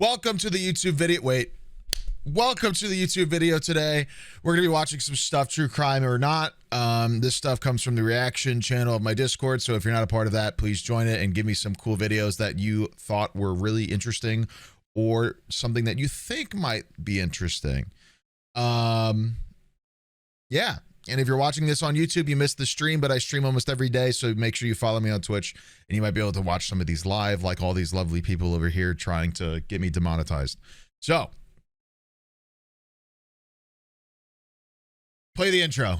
Welcome to the YouTube video. Welcome to the YouTube video today. We're going to be watching some stuff, true crime or not. This stuff comes from the reaction channel of my Discord. So if you're not a part of that, please join it and give me some cool videos that you thought were really interesting or something that you think might be interesting. Yeah. And if you're watching this on YouTube, you missed the stream, but I stream almost every day. So make sure you follow me on Twitch and you might be able to watch some of these live, like all these lovely people over here trying to get me demonetized. So play the intro.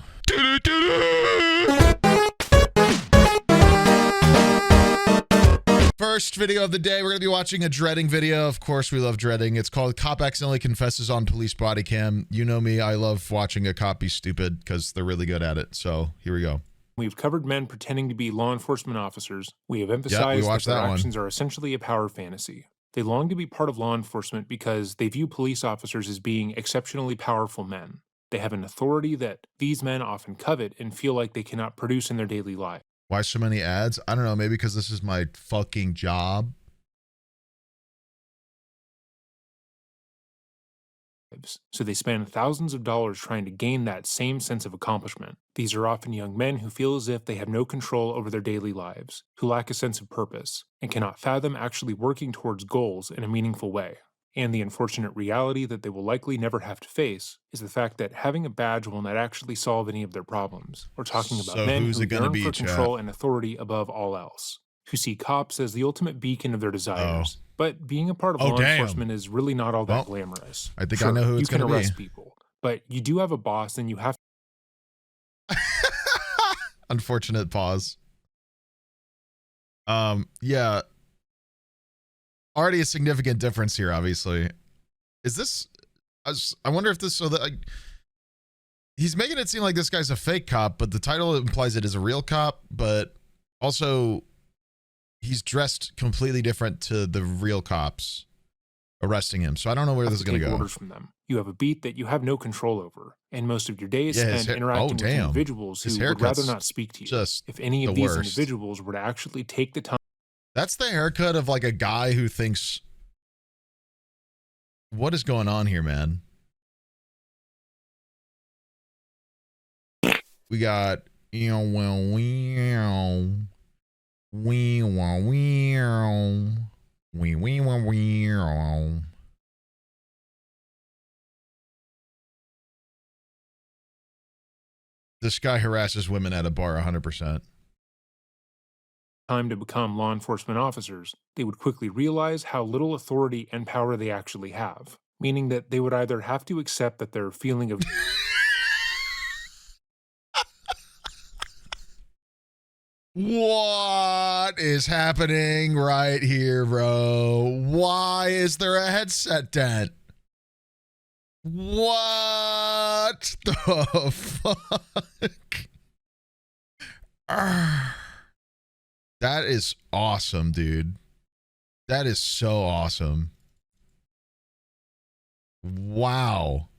First video of the day, we're going to be watching a dreading video. Of course, we love dreading. It's called Cop Accidentally Confesses on Police Body Cam. You know me, I love watching a cop be stupid because they're really good at it. So here we go. We've covered men pretending to be law enforcement officers. We have emphasized that their actions are essentially a power fantasy. They long to be part of law enforcement because they view police officers as being exceptionally powerful men. They have an authority that these men often covet and feel like they cannot produce in their daily life. Why so many ads? I don't know. Maybe because this is my fucking job. So they spend thousands of dollars trying to gain that same sense of accomplishment. These are often young men who feel as if they have no control over their daily lives, who lack a sense of purpose, and cannot fathom actually working towards goals in a meaningful way. And the unfortunate reality that they will likely never have to face is the fact that having a badge will not actually solve any of their problems. We're talking about men who yearn for control and authority above all else, who see cops as the ultimate beacon of their desires. But being a part of law enforcement is really not all that glamorous. I think I know who it's going to be. You can arrest people, but you do have a boss and you have Unfortunate pause. Yeah. Already a significant difference here, obviously. Is this... I wonder if this... So that he's making it seem like this guy's a fake cop, but the title implies it is a real cop, but also he's dressed completely different to the real cops arresting him. So I don't know where this is going to go. Orders from them. You have a beat that you have no control over, and most of your days spent interacting with individuals who would rather not speak to you. If any of these individuals were to actually take the time... That's the haircut of like a guy who thinks, what is going on here, man? We got, this guy harasses women at a bar 100%. Time to become law enforcement officers, they would quickly realize how little authority and power they actually have, meaning that they would either have to accept that their feeling of What is happening right here, bro? Why is there a headset dent? What the fuck? That is awesome, dude. That is so awesome. Wow.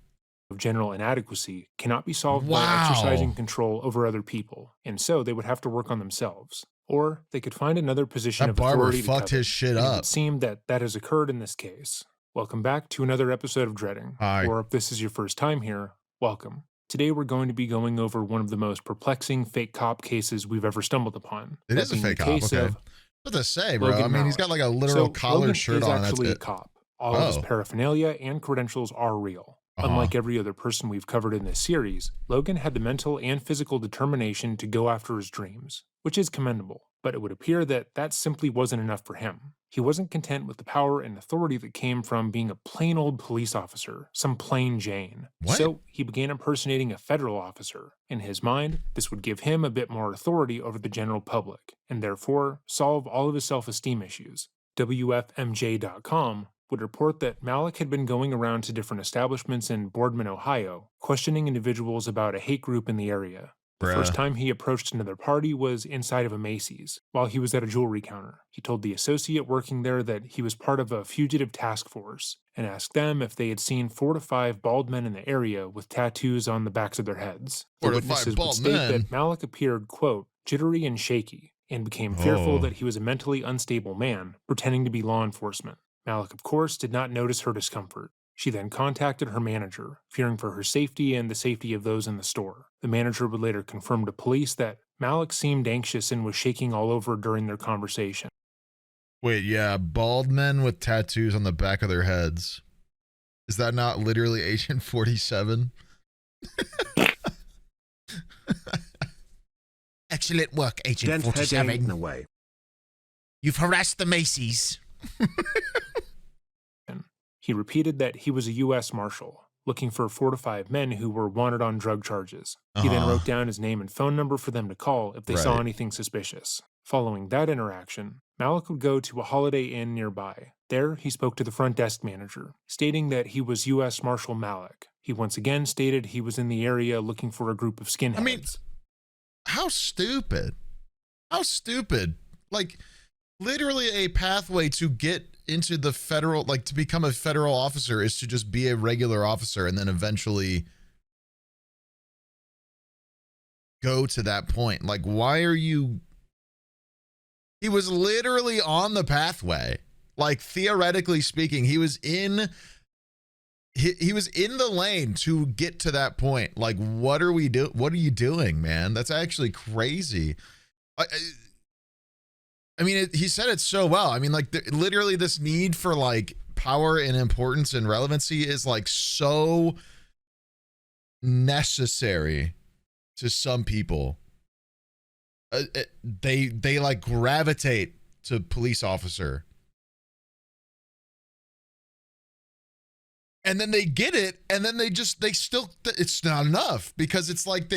Of general inadequacy cannot be solved by exercising control over other people, and so they would have to work on themselves. Or they could find another position of authority. That barber fucked his shit up. It seemed that that has occurred in this case. Welcome back to another episode of Dreading. Hi. Or if this is your first time here, welcome. Today we're going to be going over one of the most perplexing fake cop cases we've ever stumbled upon. It is a fake cop, okay. What to say, bro? I mean, he's got like a literal collared shirt on. Logan is actually a cop. All of his paraphernalia and credentials are real. Unlike every other person we've covered in this series, Logan had the mental and physical determination to go after his dreams, which is commendable, but it would appear that that simply wasn't enough for him. He wasn't content with the power and authority that came from being a plain old police officer, some plain Jane. So he began impersonating a federal officer. In his mind, this would give him a bit more authority over the general public, and therefore solve all of his self-esteem issues. WFMJ.com would report that Malik had been going around to different establishments in Boardman, Ohio, questioning individuals about a hate group in the area. The first time he approached another party was inside of a Macy's, while he was at a jewelry counter. He told the associate working there that he was part of a fugitive task force, and asked them if they had seen 4 to 5 bald men in the area with tattoos on the backs of their heads. The witnesses would state that Malik appeared, quote, jittery and shaky, and became fearful that he was a mentally unstable man, pretending to be law enforcement. Malik, of course, did not notice her discomfort. She then contacted her manager, fearing for her safety and the safety of those in the store. The manager would later confirm to police that Malik seemed anxious and was shaking all over during their conversation. Wait, yeah, bald men with tattoos on the back of their heads. Is that not literally Agent 47? Excellent work, Agent 47. Away. You've harassed the Macy's. He repeated that he was a U.S. Marshal, looking for 4 to 5 men who were wanted on drug charges. He then wrote down his name and phone number for them to call if they saw anything suspicious. Following that interaction, Malik would go to a Holiday Inn nearby. There, he spoke to the front desk manager, stating that he was U.S. Marshal Malik. He once again stated he was in the area looking for a group of skinheads. I mean, how stupid. How stupid. Like, literally a pathway to get into the federal, like to become a federal officer is to just be a regular officer and then eventually go to that point. Like, why are you? He was literally on the pathway. Like, theoretically speaking, he was in the lane to get to that point. Like, what are we do? What are you doing, man? That's actually crazy. I mean, he said it so well. I mean, like, literally this need for, like, power and importance and relevancy is, like, so necessary to some people. They like, gravitate to police officer. And then they get it, and then it's not enough, because it's like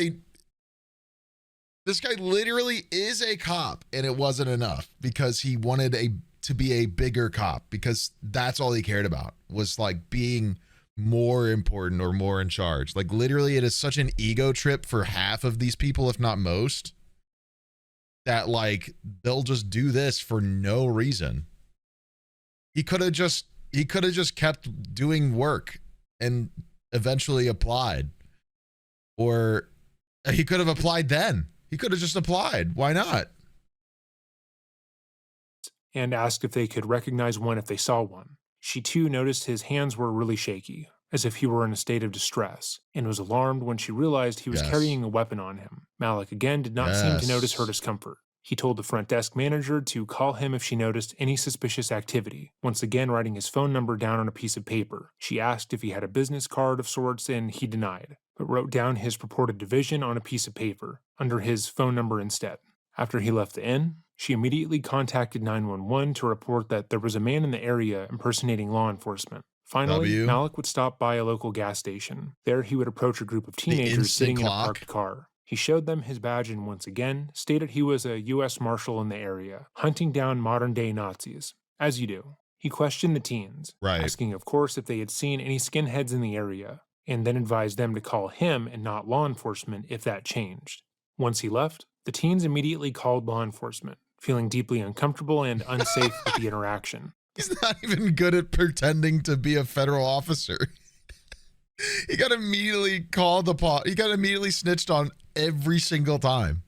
this guy literally is a cop, and it wasn't enough because he wanted to be a bigger cop, because that's all he cared about, was like being more important or more in charge. Like, literally, it is such an ego trip for half of these people, if not most, that like they'll just do this for no reason. He could have just kept doing work and eventually applied, or he could have applied then. He could have just applied. Why not? And asked if they could recognize one if they saw one. She too noticed his hands were really shaky, as if he were in a state of distress, and was alarmed when she realized he was carrying a weapon on him. Malik again did not seem to notice her discomfort. He told the front desk manager to call him if she noticed any suspicious activity, once again writing his phone number down on a piece of paper. She asked if he had a business card of sorts, and he denied, but wrote down his purported division on a piece of paper, under his phone number instead. After he left the inn, she immediately contacted 911 to report that there was a man in the area impersonating law enforcement. Finally, Malik would stop by a local gas station. There, he would approach a group of teenagers sitting in a parked car. He showed them his badge and once again stated he was a U.S. Marshal in the area, hunting down modern-day Nazis. As you do. He questioned the teens, asking, of course, if they had seen any skinheads in the area, and then advised them to call him and not law enforcement if that changed. Once he left, the teens immediately called law enforcement, feeling deeply uncomfortable and unsafe with the interaction. He's not even good at pretending to be a federal officer. He got immediately called the he got immediately snitched on every single time.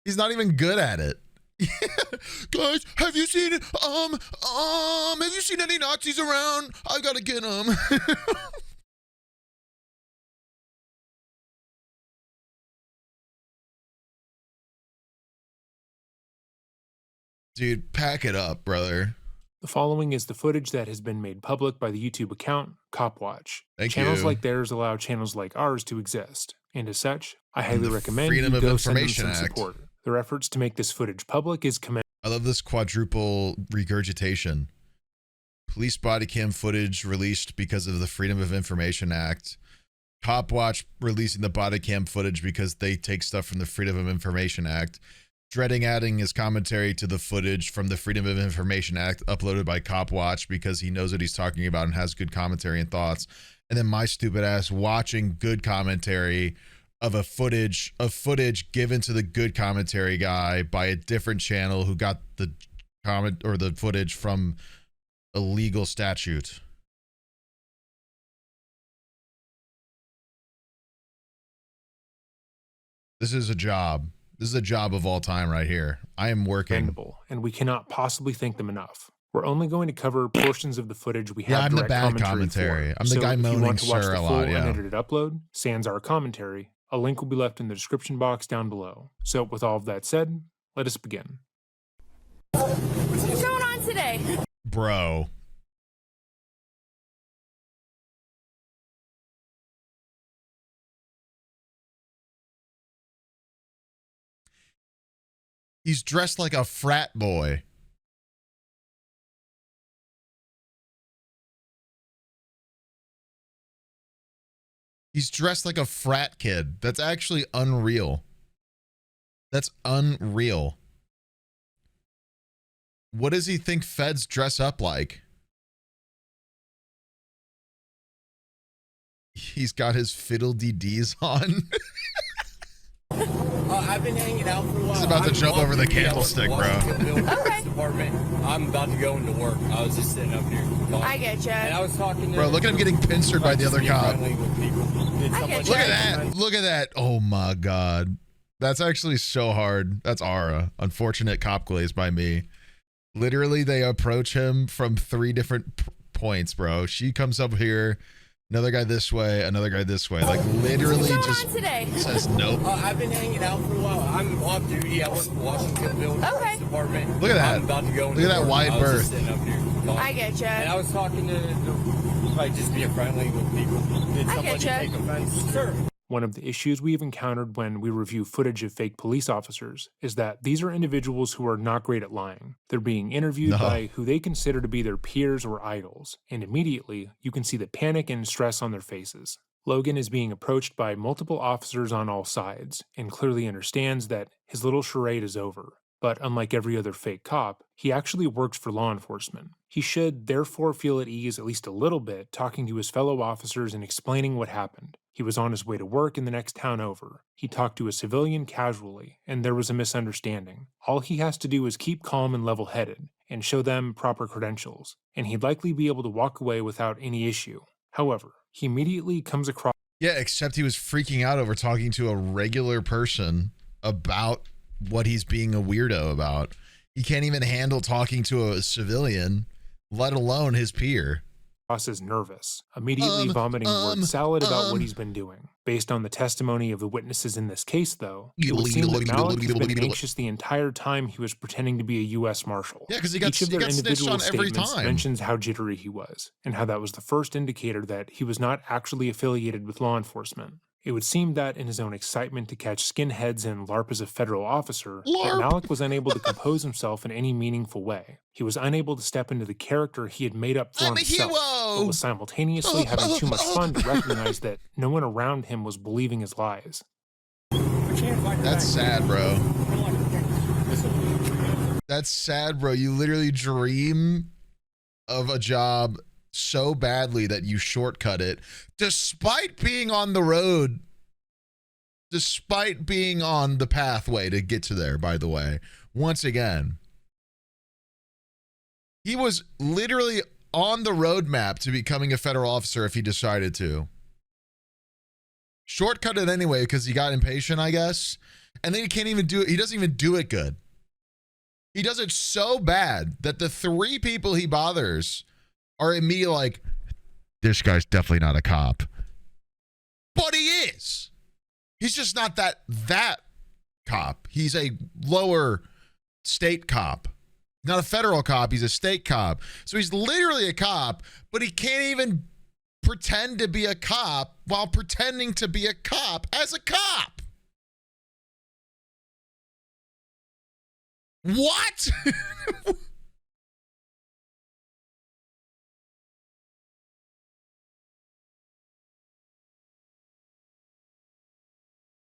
He's not even good at it. Guys, have you seen any Nazis around? I gotta get them. Dude, pack it up, brother. The following is the footage that has been made public by the YouTube account Copwatch. Channels like theirs allow channels like ours to exist, and as such, I highly recommend you go send them some support. Their efforts to make this footage public is commendable. I love this quadruple regurgitation. Police body cam footage released because of the Freedom of Information Act. Copwatch releasing the body cam footage because they take stuff from the Freedom of Information Act. Dreading adding his commentary to the footage from the Freedom of Information Act uploaded by Copwatch because he knows what he's talking about and has good commentary and thoughts. And then my stupid ass watching good commentary of footage given to the good commentary guy by a different channel who got the comment or the footage from a legal statute. This is a job. This is a job of all time right here. I am working. And we cannot possibly thank them enough. We're only going to cover portions of the footage we have I'm the direct bad commentary for. I'm the So guy if you moaning want to watch sir the a full lot, yeah. unedited upload, sans our commentary, a link will be left in the description box down below. So with all of that said, let us begin. What's going on today? Bro. He's dressed like a frat boy. He's dressed like a frat kid. That's actually unreal. That's unreal. What does he think feds dress up like? He's got his fiddle-dee-dees on. I've been hanging out for a while. He's about to jump over the candlestick, bro. Okay. Department. I'm about to go into work. I was just sitting up here talking. I get you. And I was talking to... Bro, look at him getting pincered by the other cop. I get Look you. at that. Look at that. Oh my God. That's actually so hard. That's Ara. Unfortunate cop glaze by me. Literally, they approach him from 3 different points, bro. She comes up here, another guy this way, another guy this way. Like, literally What's going just on today? says nope. I've been hanging out for a while. I'm off duty. I work for Washingtonville Okay. Department. Look at that. I'm about to go into Look at that work. wide I was berth. just sitting up here talking. I get you. And I was talking to like just being friendly with people. Did I somebody getcha. take offense? Sir. One of the issues we've encountered when we review footage of fake police officers is that these are individuals who are not great at lying. They're being interviewed by who they consider to be their peers or idols, and immediately you can see the panic and stress on their faces. Logan is being approached by multiple officers on all sides, and clearly understands that his little charade is over. But unlike every other fake cop, he actually works for law enforcement. He should therefore feel at ease at least a little bit talking to his fellow officers and explaining what happened. He was on his way to work in the next town over. He talked to a civilian casually, and there was a misunderstanding. All he has to do is keep calm and level-headed, and show them proper credentials, and he'd likely be able to walk away without any issue. However, he immediately comes across... Yeah, except he was freaking out over talking to a regular person about what he's being a weirdo about. He can't even handle talking to a civilian, let alone his peer. Is nervous, immediately vomiting word salad about what he's been doing. Based on the testimony of the witnesses in this case, though, it would seem that Malik has been anxious the entire time he was pretending to be a U.S. Marshal. Yeah, because he got Each of their individual on every statements time. mentions how jittery he was, and how that was the first indicator that he was not actually affiliated with law enforcement. It would seem that in his own excitement to catch skinheads and LARP as a federal officer, that Malik was unable to compose himself in any meaningful way. He was unable to step into the character he had made up for himself, but was simultaneously having too much fun to recognize that no one around him was believing his lies. That's sad, bro. That's sad, bro. You literally dream of a job so badly that you shortcut it, despite being on the road, despite being on the pathway to get to there, by the way. Once again, he was literally on the roadmap to becoming a federal officer if he decided to. Shortcut it anyway because he got impatient, I guess. And then he can't even do it. He doesn't even do it good. He does it so bad that the 3 people he bothers are immediately like, this guy's definitely not a cop. But he is. He's just not that cop. He's a lower state cop. Not a federal cop, he's a state cop. So he's literally a cop, but he can't even pretend to be a cop while pretending to be a cop as a cop. What?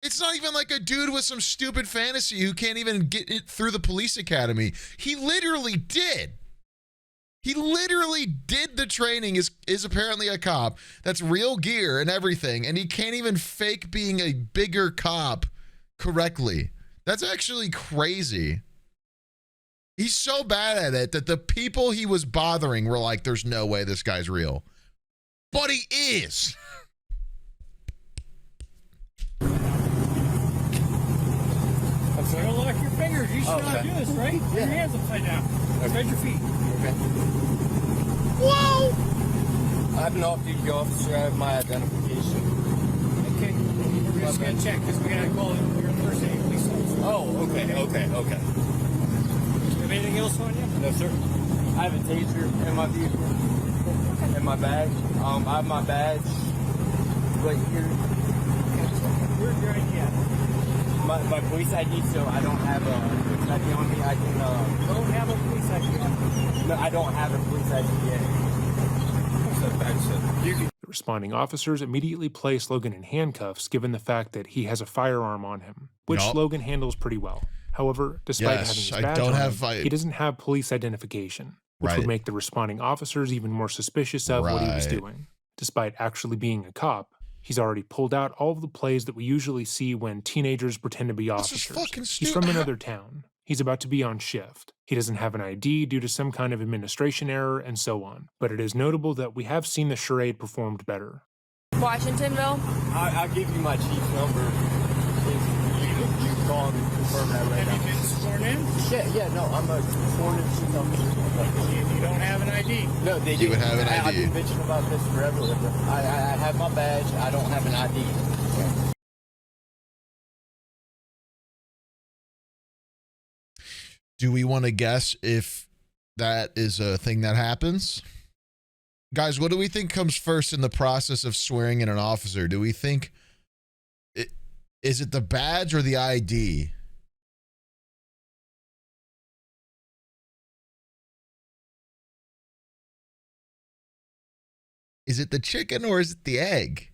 It's not even like a dude with some stupid fantasy who can't even get it through the police academy. He literally did. He literally did the training, is apparently a cop. That's real gear and everything. And he can't even fake being a bigger cop correctly. That's actually crazy. He's so bad at it that the people he was bothering were like, there's no way this guy's real. But he is. I don't like your fingers. You should not do this, right? Put your hands upside down. Spread your feet. Okay. Whoa! I'm an off-duty officer. I have my identification. Okay. We're just going to check because we're going to call your impersonating police officer. Oh, okay. You have anything else on you? No, sir. I have a taser in my vehicle. In my bag. I have my badge right here. Where's your ID at? My police ID, so I don't have a police ID on me. I can, Don't have a police ID on you. no, I don't have a police ID yet. The responding officers immediately place Logan in handcuffs given the fact that he has a firearm on him, which Yup. Logan handles pretty well. However, despite having his badge on him, he doesn't have police identification, which would make the responding officers even more suspicious of what he was doing. Despite actually being a cop, he's already pulled out all of the plays that we usually see when teenagers pretend to be officers. He's from another town. He's about to be on shift. He doesn't have an ID due to some kind of administration error, and so on. But it is notable that we have seen the charade performed better. Washingtonville. I'll give you my chief's number. If you call him and confirm that right Have now. you been sworn in? Yeah, no, I'm a sworn in chief officer. You don't have an ID. No, they You would have an I've ID. been bitching about this forever. I have my badge. I don't have an ID. Do we want to guess if that is a thing that happens? Guys, what do we think comes first in the process of swearing in an officer? Do we think is it the badge or the ID? Is it the chicken or is it the egg?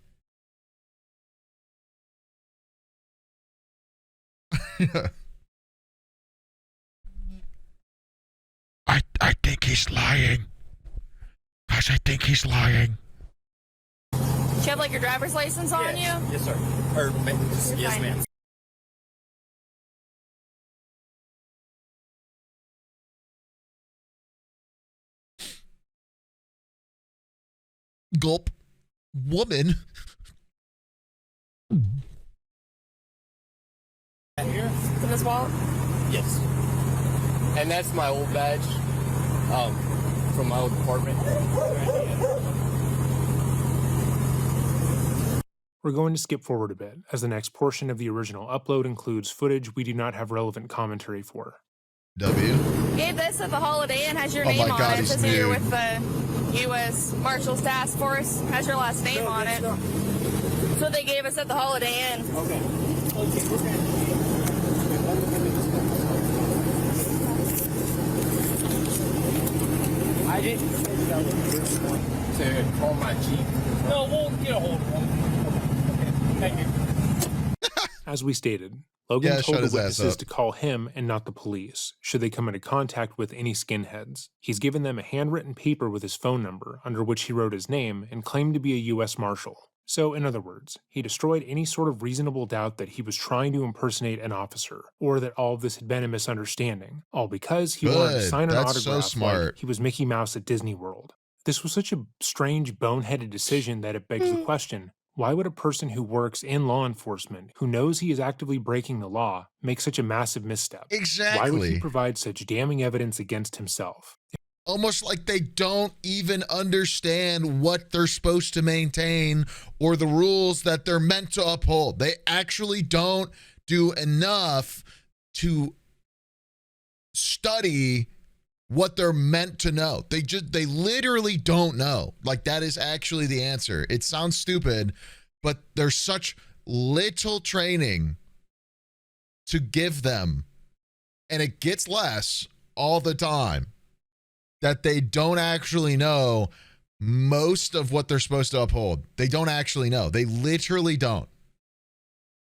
I think he's lying. Guys, I think he's lying. Do you have like your driver's license on you? Yes, sir. Or, yes, fine. ma'am. Gulp. Woman. In this wallet? Yes. And that's my old badge from my old department. We're going to skip forward a bit, as the next portion of the original upload includes footage we do not have relevant commentary for. W. Gave this at the Holiday Inn, has your Oh name my on God, it. It he's says here you're nude. with the U.S. Marshals Task Force. Has your last name on it. That's what they gave us at the Holiday Inn. Okay. Okay, we're going to... I didn't say that was the first one to call my chief. No, we'll get a hold of one. Okay, thank you. As we stated, Logan Yeah, told shut the his ass witnesses up. to call him and not the police, should they come into contact with any skinheads. He's given them a handwritten paper with his phone number, under which he wrote his name and claimed to be a U.S. Marshal. So, in other words, he destroyed any sort of reasonable doubt that he was trying to impersonate an officer, or that all of this had been a misunderstanding, all because he wanted to Good. sign an That's so autograph smart. like he was Mickey Mouse at Disney World. This was such a strange, boneheaded decision that it begs the question, why would a person who works in law enforcement, who knows he is actively breaking the law, make such a massive misstep? Why would he Exactly. provide such damning evidence against himself? Almost like they don't even understand what they're supposed to maintain or the rules that they're meant to uphold. They actually don't do enough to study what they're meant to know. They literally don't know. Like, that is actually the answer. It sounds stupid, but there's such little training to give them, and it gets less all the time, that they don't actually know most of what they're supposed to uphold. They don't actually know. They literally don't,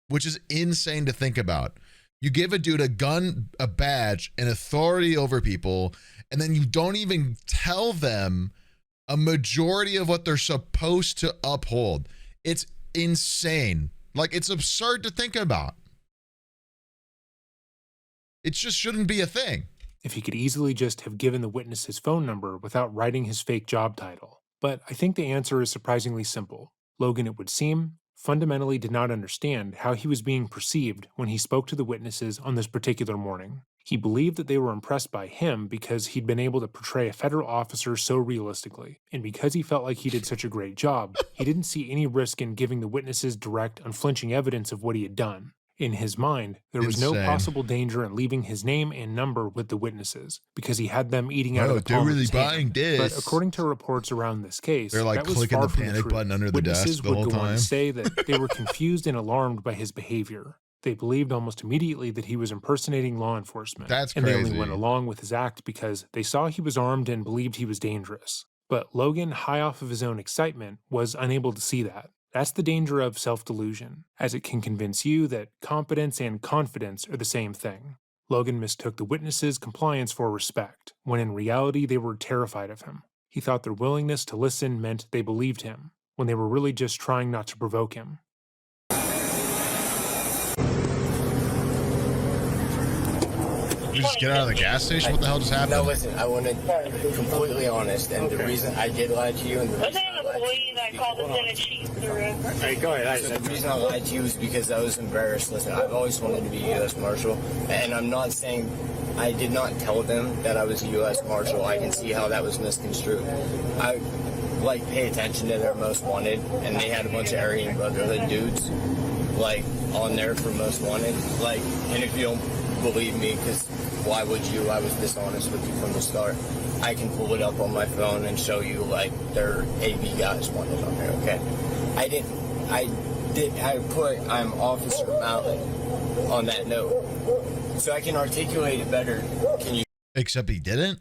which is insane to think about. You give a dude a gun, a badge, an authority over people, and then you don't even tell them a majority of what they're supposed to uphold. It's insane. Like, it's absurd to think about. It just shouldn't be a thing. If he could easily just have given the witness his phone number without writing his fake job title. But I think the answer is surprisingly simple. Logan, it would seem, fundamentally did not understand how he was being perceived when he spoke to the witnesses on this particular morning. He believed that they were impressed by him because he'd been able to portray a federal officer so realistically, and because he felt like he did such a great job, he didn't see any risk in giving the witnesses direct, unflinching evidence of what he had done. In his mind, there was no possible danger in leaving his name and number with the witnesses, because he had them eating out of the palm of his hand. But according to reports around this case, they're like that was clicking far the from panic the button under the Witnesses desk the would whole go on time. to say that they were confused and alarmed by his behavior. They believed almost immediately that he was impersonating law enforcement. That's and crazy. they only went along with his act because they saw he was armed and believed he was dangerous. But Logan, high off of his own excitement, was unable to see that. That's the danger of self-delusion, as it can convince you that competence and confidence are the same thing. Logan mistook the witnesses' compliance for respect, when in reality they were terrified of him. He thought their willingness to listen meant they believed him, when they were really just trying not to provoke him. You just get out of the gas station? What the hell just happened? No, listen, I want to be completely honest, and the reason I did lie to you, and the reason I lied to you, I called us in a cheese Hey, go ahead. so the reason I lied to you is because I was embarrassed. Listen, I've always wanted to be a U.S. Marshal, and I'm not saying I did not tell them that I was a U.S. Marshal. I can see how that was misconstrued. I pay attention to their most wanted, and they had a bunch of Aryan Brotherhood dudes on there for most wanted. And if you don't believe me, because why would you? I was dishonest with you from the start. I can pull it up on my phone and show you their AV guys wanted on there. Okay, I put I'm Officer Malik on that note, so I can articulate it better. Can you? Except he didn't.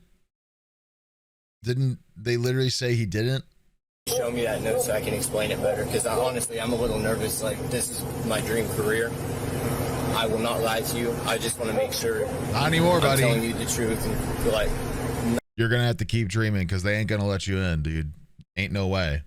Didn't they literally say he didn't? Show me that note so I can explain it better, because honestly, I'm a little nervous. This is my dream career. I will not lie to you. I just want to make sure not anymore, buddy. I'm telling you the truth. And you're gonna have to keep dreaming, because they ain't gonna let you in, dude. Ain't no way.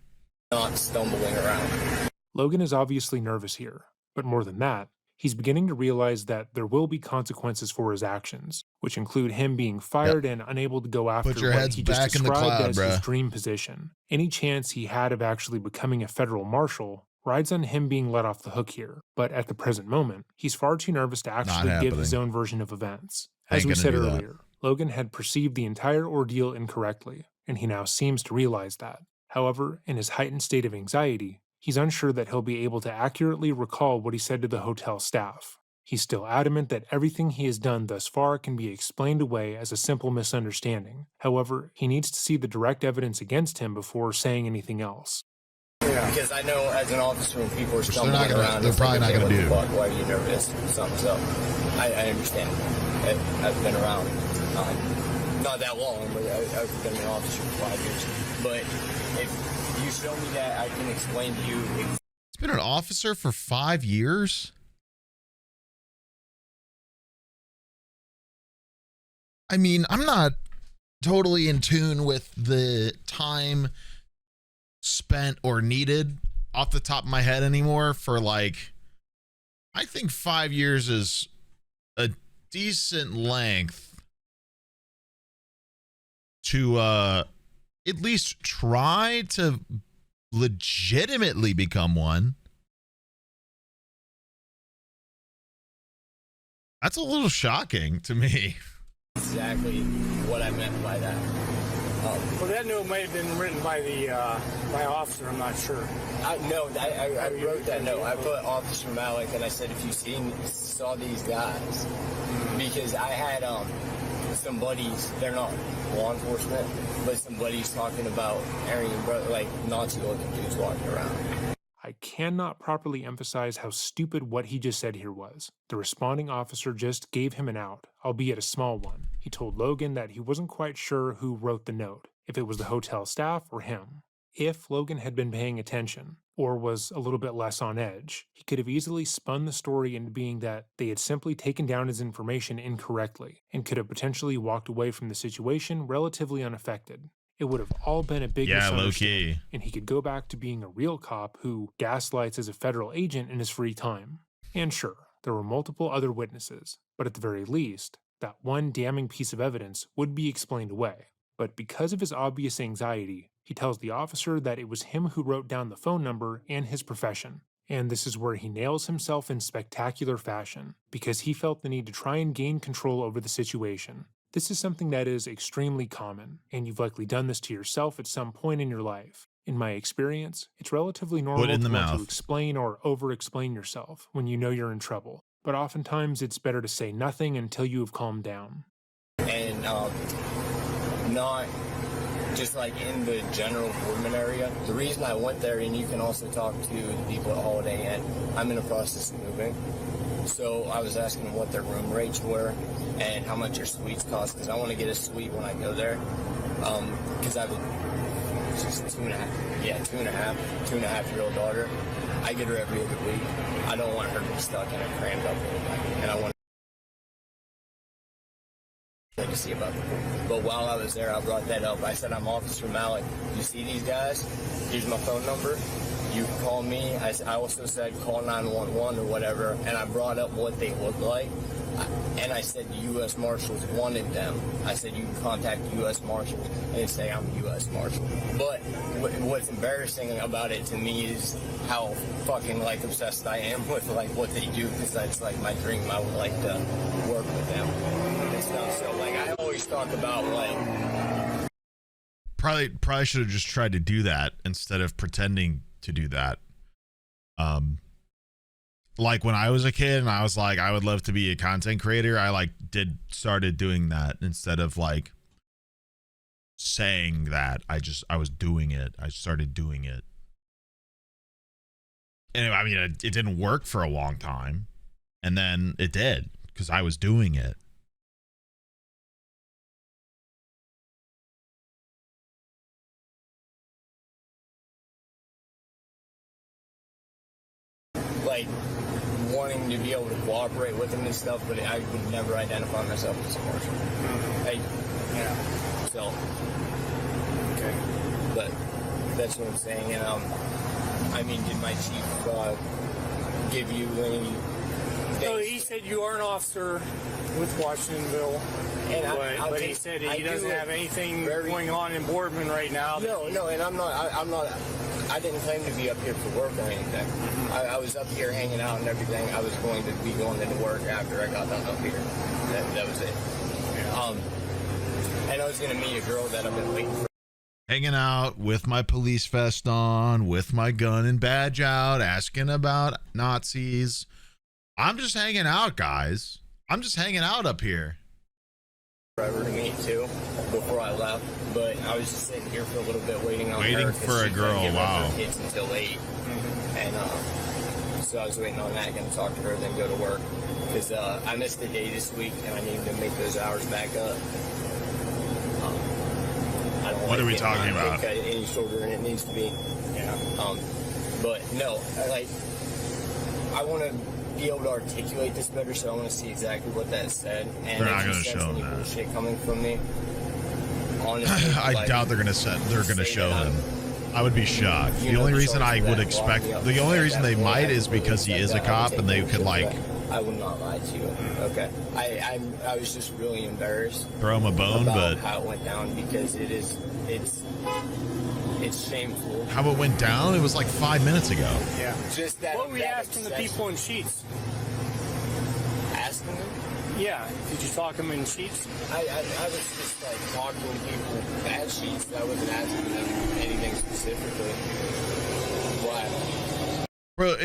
Not stumbling around. Logan is obviously nervous here, but more than that, he's beginning to realize that there will be consequences for his actions, which include him being fired and unable to go after what he just described as his dream position. Any chance he had of actually becoming a federal marshal rides on him being let off the hook here, but at the present moment, he's far too nervous to actually give his own version of events. As we said earlier, Logan had perceived the entire ordeal incorrectly, and he now seems to realize that. However, in his heightened state of anxiety, he's unsure that he'll be able to accurately recall what he said to the hotel staff. He's still adamant that everything he has done thus far can be explained away as a simple misunderstanding. However, he needs to see the direct evidence against him before saying anything else. Yeah. Because I know as an officer, when people are stumbling around, they're probably not going to do. Why are you nervous? Something's up. I understand. I've been around. Not that long, but I've been an officer for 5 years. But if you show me that, I can explain to you. It's been an officer for 5 years? I mean, I'm not totally in tune with the time spent or needed off the top of my head anymore for I think 5 years is a decent length to at least try to legitimately become one. That's a little shocking to me. Exactly what I meant by that. Well, that note might have been written by the officer. I'm not sure. I wrote that note. I put Officer Malik, and I said, if you saw these guys, because I had some buddies. They're not law enforcement, but some buddies talking about Aryan brother, Nazi-looking dudes walking around. I cannot properly emphasize how stupid what he just said here was. The responding officer just gave him an out, albeit a small one. He told Logan that he wasn't quite sure who wrote the note, if it was the hotel staff or him. If Logan had been paying attention, or was a little bit less on edge, he could have easily spun the story into being that they had simply taken down his information incorrectly, and could have potentially walked away from the situation relatively unaffected. It would have all been a big misunderstanding, low-key. and he could go back to being a real cop who gaslights as a federal agent in his free time. And sure, there were multiple other witnesses, but at the very least, that one damning piece of evidence would be explained away. But because of his obvious anxiety, he tells the officer that it was him who wrote down the phone number and his profession. And this is where he nails himself in spectacular fashion, because he felt the need to try and gain control over the situation. This is something that is extremely common, and you've likely done this to yourself at some point in your life. In my experience, it's relatively normal to want to explain or over-explain yourself when you know you're in trouble, but oftentimes it's better to say nothing until you have calmed down. And not just like in the general Boardman area. The reason I went there, and you can also talk to the people at Holiday Inn, I'm in the process of moving. So I was asking them what their room rates were and how much their suites cost, because I want to get a suite when I go there. Because I have just two and a half-year-old daughter. I get her every other week. I don't want her to be stuck in a crammed up room, and I want to see about them. But while I was there, I brought that up. I said, I'm Officer Malik. You see these guys? Here's my phone number. You can call me. I also said call 911 or whatever, and I brought up what they look like. And I said the U.S. Marshals wanted them. I said you can contact U.S. Marshals and say I'm a U.S. Marshal. But what's embarrassing about it to me is how fucking like obsessed I am with like what they do, because that's like my dream. I would like to work with them and stuff. So like I always talk about like probably should have just tried to do that instead of pretending to do that. Like when I was a kid and I was like, I would love to be a content creator, I like started doing that instead of like saying that. I was doing it. I started doing it. And I mean, it didn't work for a long time. And then it did because I was doing it. like wanting to be able to cooperate with them and stuff, but I would never identify myself as a marshal. Yeah. So, okay. But that's what I'm saying. And I mean, did my chief give you any? So he said you are an officer with Washingtonville, but he said he doesn't have anything going on in Boardman right now. No, and I'm not. I didn't claim to be up here for work or anything. I was up here hanging out and everything. I was going to be going into work after I got done up here. That was it. And I was going to meet a girl that I've been waiting for. Hanging out with my police vest on, with my gun and badge out, asking about Nazis. I'm just hanging out, guys. I'm just hanging out up here. Forever to meet too before I left, but I was just sitting here for a little bit waiting for a girl. Wow. Kids until 8, and so I was waiting on that. Going to talk to her, then go to work because I missed a day this week and I need to make those hours back up. I don't what are we talking about? Any shorter than it needs to be. Yeah. But no, I want to be able to articulate this better, so I want to see exactly what that said. And they're not going to show him that. Bullshit coming from me. Honestly, I doubt they're going to show him. I would be shocked. The only reason I would expect, the only reason they might is because he is a cop and they could like. I would not lie to you. Okay. I was just really embarrassed. Throw him a bone, but how it went down because it's shameful. How it went down? It was like 5 minutes ago. Yeah. Just that. What were you asking the people in Sheets? Asking them? Yeah. Did you talk them in Sheets? I was just like talking to people at Sheets. I wasn't asking them anything specifically. Why? Bro,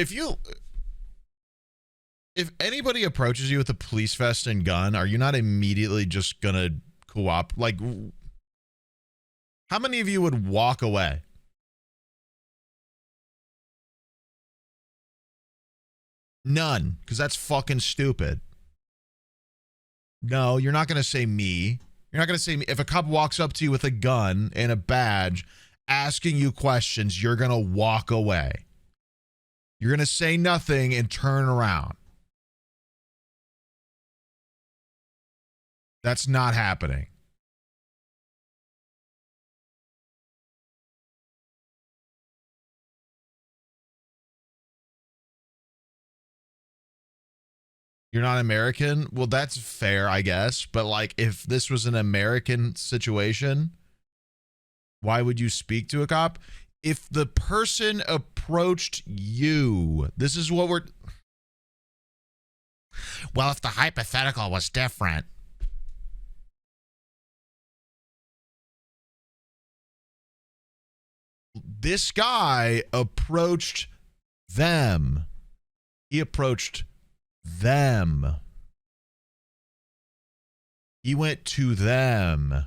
if anybody approaches you with a police vest and gun, are you not immediately just gonna co-op? Like, how many of you would walk away? None, because that's fucking stupid. No, you're not going to say me. You're not going to say me. If a cop walks up to you with a gun and a badge asking you questions, you're going to walk away. You're going to say nothing and turn around. That's not happening. You're not American? Well, that's fair, I guess. But like, if this was an American situation, why would you speak to a cop? If the person approached you. This is what we're... Well, if the hypothetical was different. This guy approached them. He approached them. He went to them.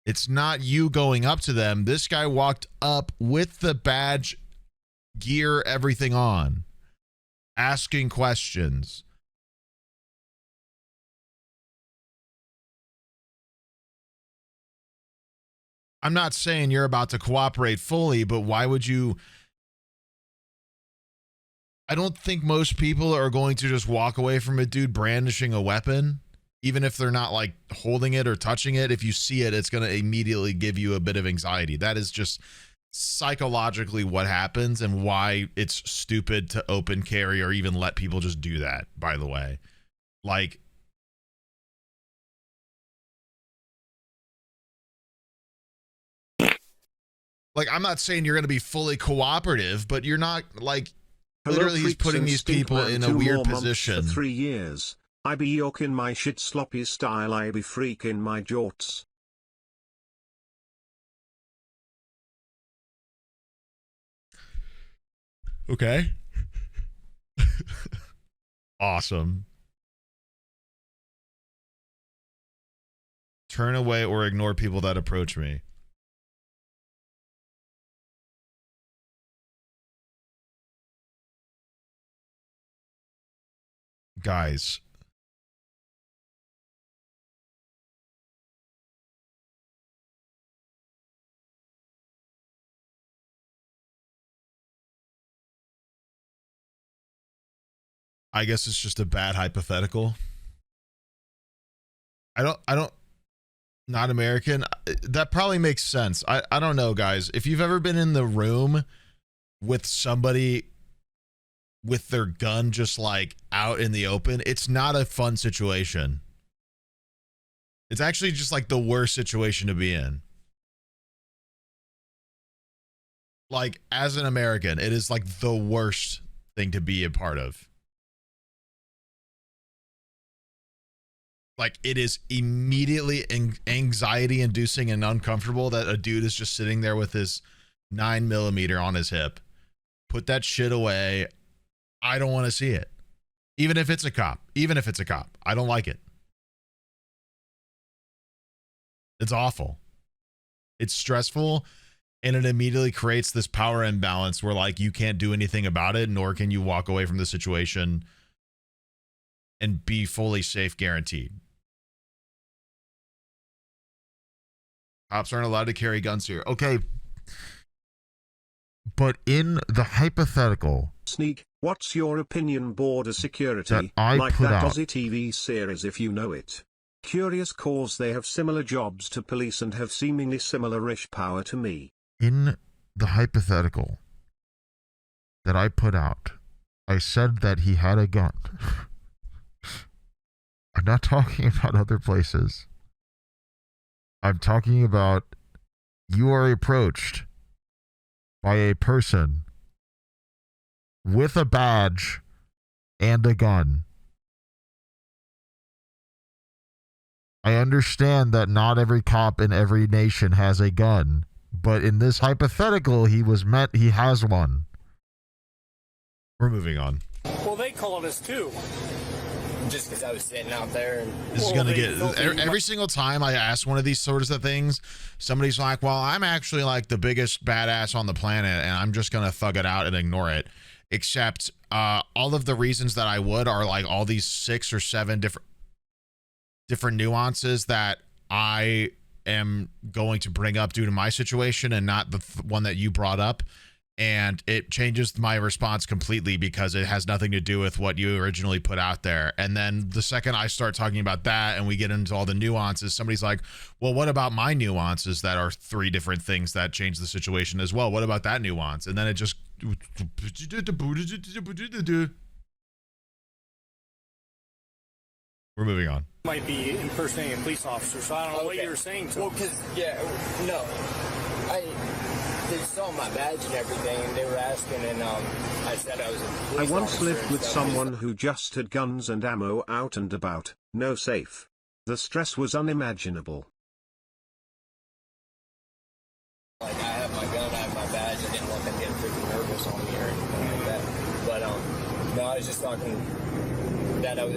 It's not you going up to them. This guy walked up with the badge, gear, everything on, asking questions. I'm not saying you're about to cooperate fully, but why would you? I don't think most people are going to just walk away from a dude brandishing a weapon, even if they're not like holding it or touching it. If you see it, it's going to immediately give you a bit of anxiety. That is just psychologically what happens and why it's stupid to open carry or even let people just do that, by the way. Like, I'm not saying you're going to be fully cooperative, but you're not like literally he's putting these people in a weird position. For 3 years, I be york in my shit sloppy style, I be freak in my jorts. Okay. Awesome. Turn away or ignore people that approach me. Guys. I guess it's just a bad hypothetical. I don't, not American. That probably makes sense. I don't know, guys. If you've ever been in the room with somebody with their gun just like out in the open, it's not a fun situation. It's actually just like the worst situation to be in. Like, as an American, it is like the worst thing to be a part of. Like, it is immediately anxiety inducing and uncomfortable that a dude is just sitting there with his 9mm on his hip. Put that shit away. I don't want to see it. Even if it's a cop. Even if it's a cop. I don't like it. It's awful. It's stressful. And it immediately creates this power imbalance where like you can't do anything about it, nor can you walk away from the situation and be fully safe guaranteed. Cops aren't allowed to carry guns here. Okay. But in the hypothetical, Sneak, what's your opinion border security? That I like put that out. Aussie TV series if you know it. Curious cause they have similar jobs to police and have seemingly similar-ish power to me. In the hypothetical that I put out, I said that he had a gun. I'm not talking about other places. I'm talking about you are approached by a person with a badge and a gun. I understand that not every cop in every nation has a gun, but in this hypothetical, he has one. We're moving on. Well, they called us too. Just because I was sitting out there. And This is going to get... Every single time I ask one of these sorts of things, somebody's like, well, I'm actually like the biggest badass on the planet, and I'm just going to thug it out and ignore it. Except all of the reasons that I would are like all these 6 or 7 different nuances that I am going to bring up due to my situation and not the one that you brought up. And it changes my response completely because it has nothing to do with what you originally put out there. And then the second I start talking about that and we get into all the nuances, somebody's like, well, what about my nuances that are 3 different things that change the situation as well? What about that nuance? And then it just... We're moving on. Might be impersonating a police officer, so I don't know what you were saying to Well, him. because, yeah, no. they saw my badge and everything, and they were asking, and I said I was a I police once officer lived and with stuff. someone who just had guns and ammo out and about, no safe. The stress was unimaginable. Like, I have my gun, I have my badge, I didn't want them to get freaking nervous on me or anything like that. But, no, I was just talking that I was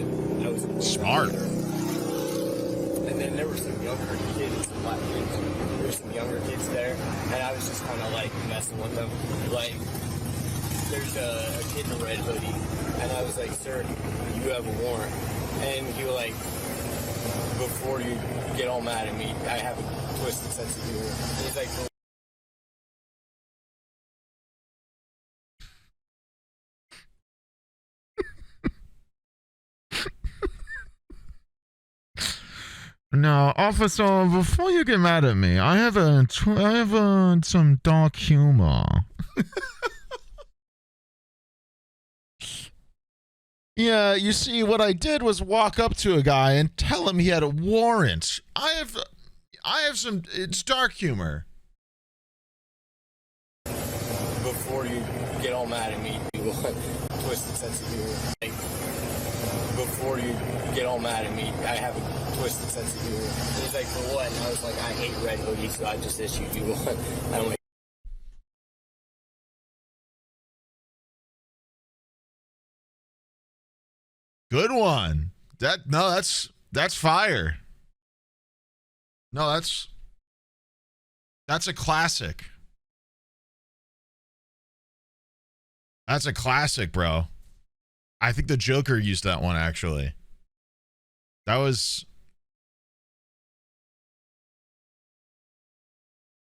Smart. And then there were some younger kids, some black kids. There were some younger kids there, and I was just kind of like messing with them. Like, there's a kid in a red hoodie, and I was like, "Sir, you have a warrant." And he was like, "Before you get all mad at me, I have a twisted sense of humor." He's like, Now, officer, before you get mad at me, I have some dark humor. Yeah, you see, what I did was walk up to a guy and tell him he had a warrant. I have some. It's dark humor. before you get all mad at me, you want twisted sense of humor. Like, before you get all mad at me, I have a twisted sense of humor. He's like, for what? And I was like, I hate red hoodies, so I just issued you one. I'm like, Good one. That's fire. No, that's a classic. That's a classic, bro. I think the Joker used that one, actually. That was...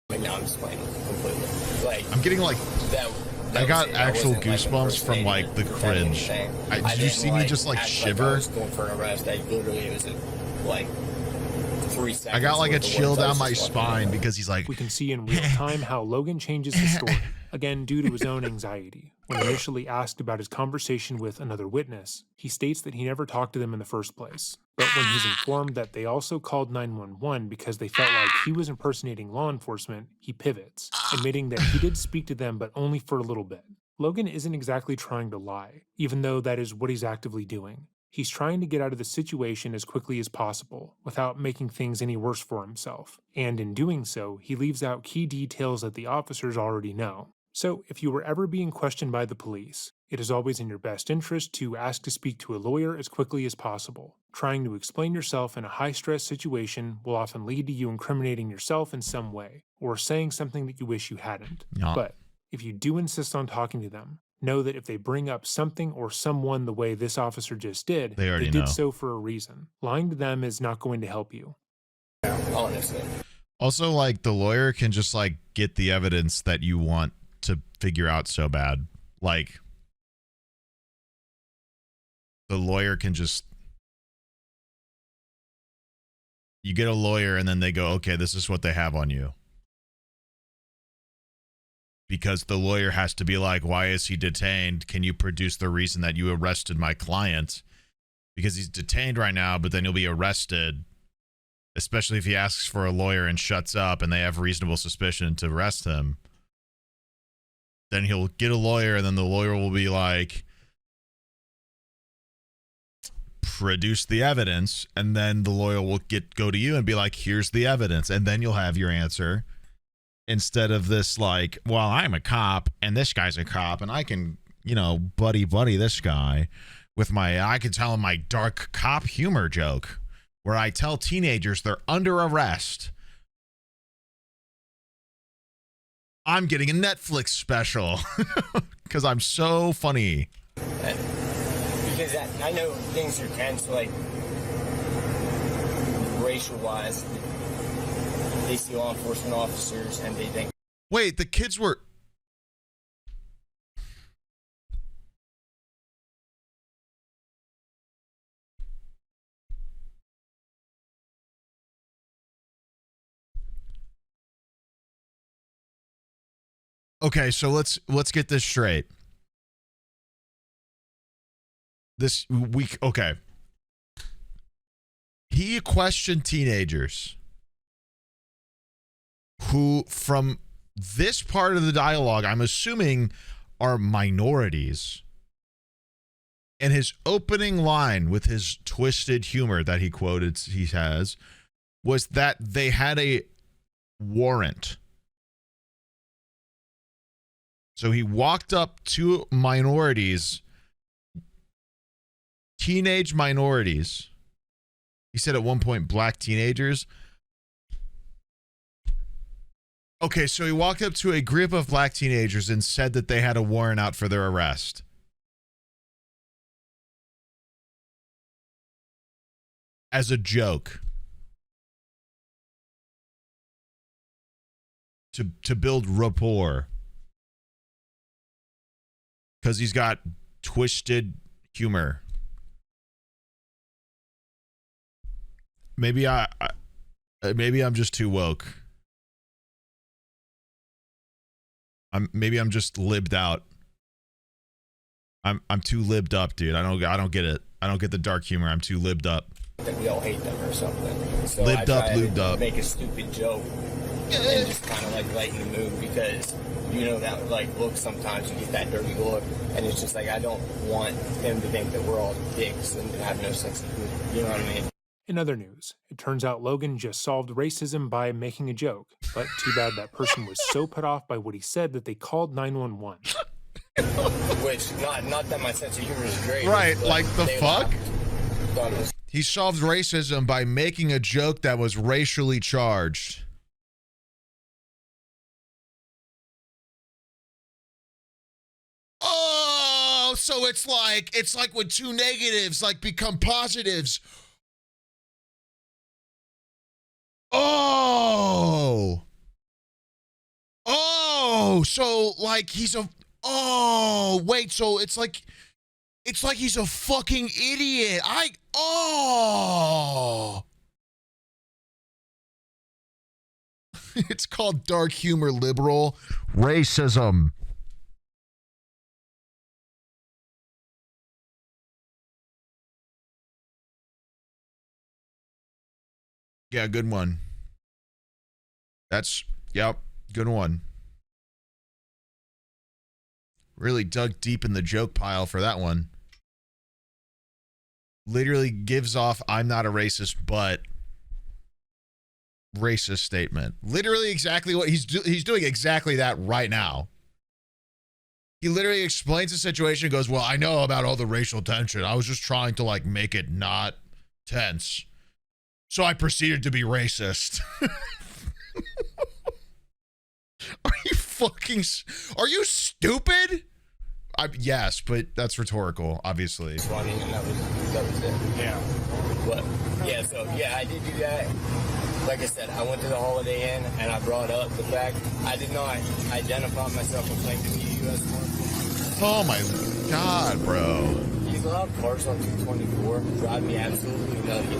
now I'm just playing completely. Like, I'm getting like... I got actual wasn't, goosebumps from like the cringe. Did you see me just like shiver? I was going for an arrest. I literally, it was like 3 seconds. I got like a worth of chill words. I down was my just spine because he's like... We can see in real time how Logan changes his story, again due to his own anxiety. When initially asked about his conversation with another witness, he states that he never talked to them in the first place. But when he's informed that they also called 911 because they felt like he was impersonating law enforcement, he pivots, admitting that he did speak to them but only for a little bit. Logan isn't exactly trying to lie, even though that is what he's actively doing. He's trying to get out of the situation as quickly as possible, without making things any worse for himself. And in doing so, he leaves out key details that the officers already know. So, if you were ever being questioned by the police, it is always in your best interest to ask to speak to a lawyer as quickly as possible. Trying to explain yourself in a high-stress situation will often lead to you incriminating yourself in some way, or saying something that you wish you hadn't. Yeah. But, if you do insist on talking to them, know that if they bring up something or someone the way this officer just did, They already did know. so for a reason. Lying to them is not going to help you. honestly. Also, like, the lawyer can just like get the evidence that you want to figure out so bad. Like, the lawyer can just... You get a lawyer and then they go, okay, this is what they have on you. Because the lawyer has to be like, why is he detained? Can you produce the reason that you arrested my client? Because he's detained right now, but then he'll be arrested. Especially if he asks for a lawyer and shuts up and they have reasonable suspicion to arrest him. Then he'll get a lawyer and then the lawyer will be like, produce the evidence. And then the lawyer will go to you and be like, here's the evidence. And then you'll have your answer. Instead of this like, well, I'm a cop and this guy's a cop and I can, you know, buddy this guy with I can tell him my dark cop humor joke where I tell teenagers they're under arrest. I'm getting a Netflix special because I'm so funny. Because I know things are tense, like racial-wise. They see law enforcement officers and they think... Wait, the kids were... Okay, so let's get this straight. This week, okay. He questioned teenagers who, from this part of the dialogue, I'm assuming, are minorities. And his opening line with his twisted humor that he has, was that they had a warrant. So he walked up to minorities, teenage minorities. He said at one point, black teenagers. Okay, so he walked up to a group of black teenagers and said that they had a warrant out for their arrest. As a joke. To build rapport. Because he's got twisted humor. Maybe I'm just too woke. Maybe I'm just libbed out. I'm too libbed up, dude. I don't get it. I don't get the dark humor. I'm too libbed up. That we all hate them or something. So libbed I up, try lubed to up. make a stupid joke and just kind of like lighten the mood, because you know that like look, sometimes you get that dirty look, and it's just like I don't want them to think that we're all dicks and have no sense of humor. You know what I mean? In other news, it turns out Logan just solved racism by making a joke, but too bad that person was so put off by what he said that they called 911. Which, not that my sense of humor is great. Right, like the fuck? Laughed. He solved racism by making a joke that was racially charged. Oh, so it's like when two negatives like become positives. Oh. Oh, so like he's a oh, wait, so it's like he's a fucking idiot. It's called dark humor liberal racism. Yeah, good one. Yep, good one. Really dug deep in the joke pile for that one. Literally gives off I'm not a racist, but racist statement. Literally exactly what he's doing exactly that right now. He literally explains the situation and goes, well, I know about all the racial tension. I was just trying to like make it not tense. So I proceeded to be racist. Are you stupid? Yes, but that's rhetorical, obviously. Funny, and that was it. Yeah. What? Yeah, so yeah, I did do that. Like I said, I went to the Holiday Inn and I brought up the fact I did not identify myself as claiming to be a U.S. Marshal. Oh my God, bro. These loud cars on 224 drive me absolutely nutty.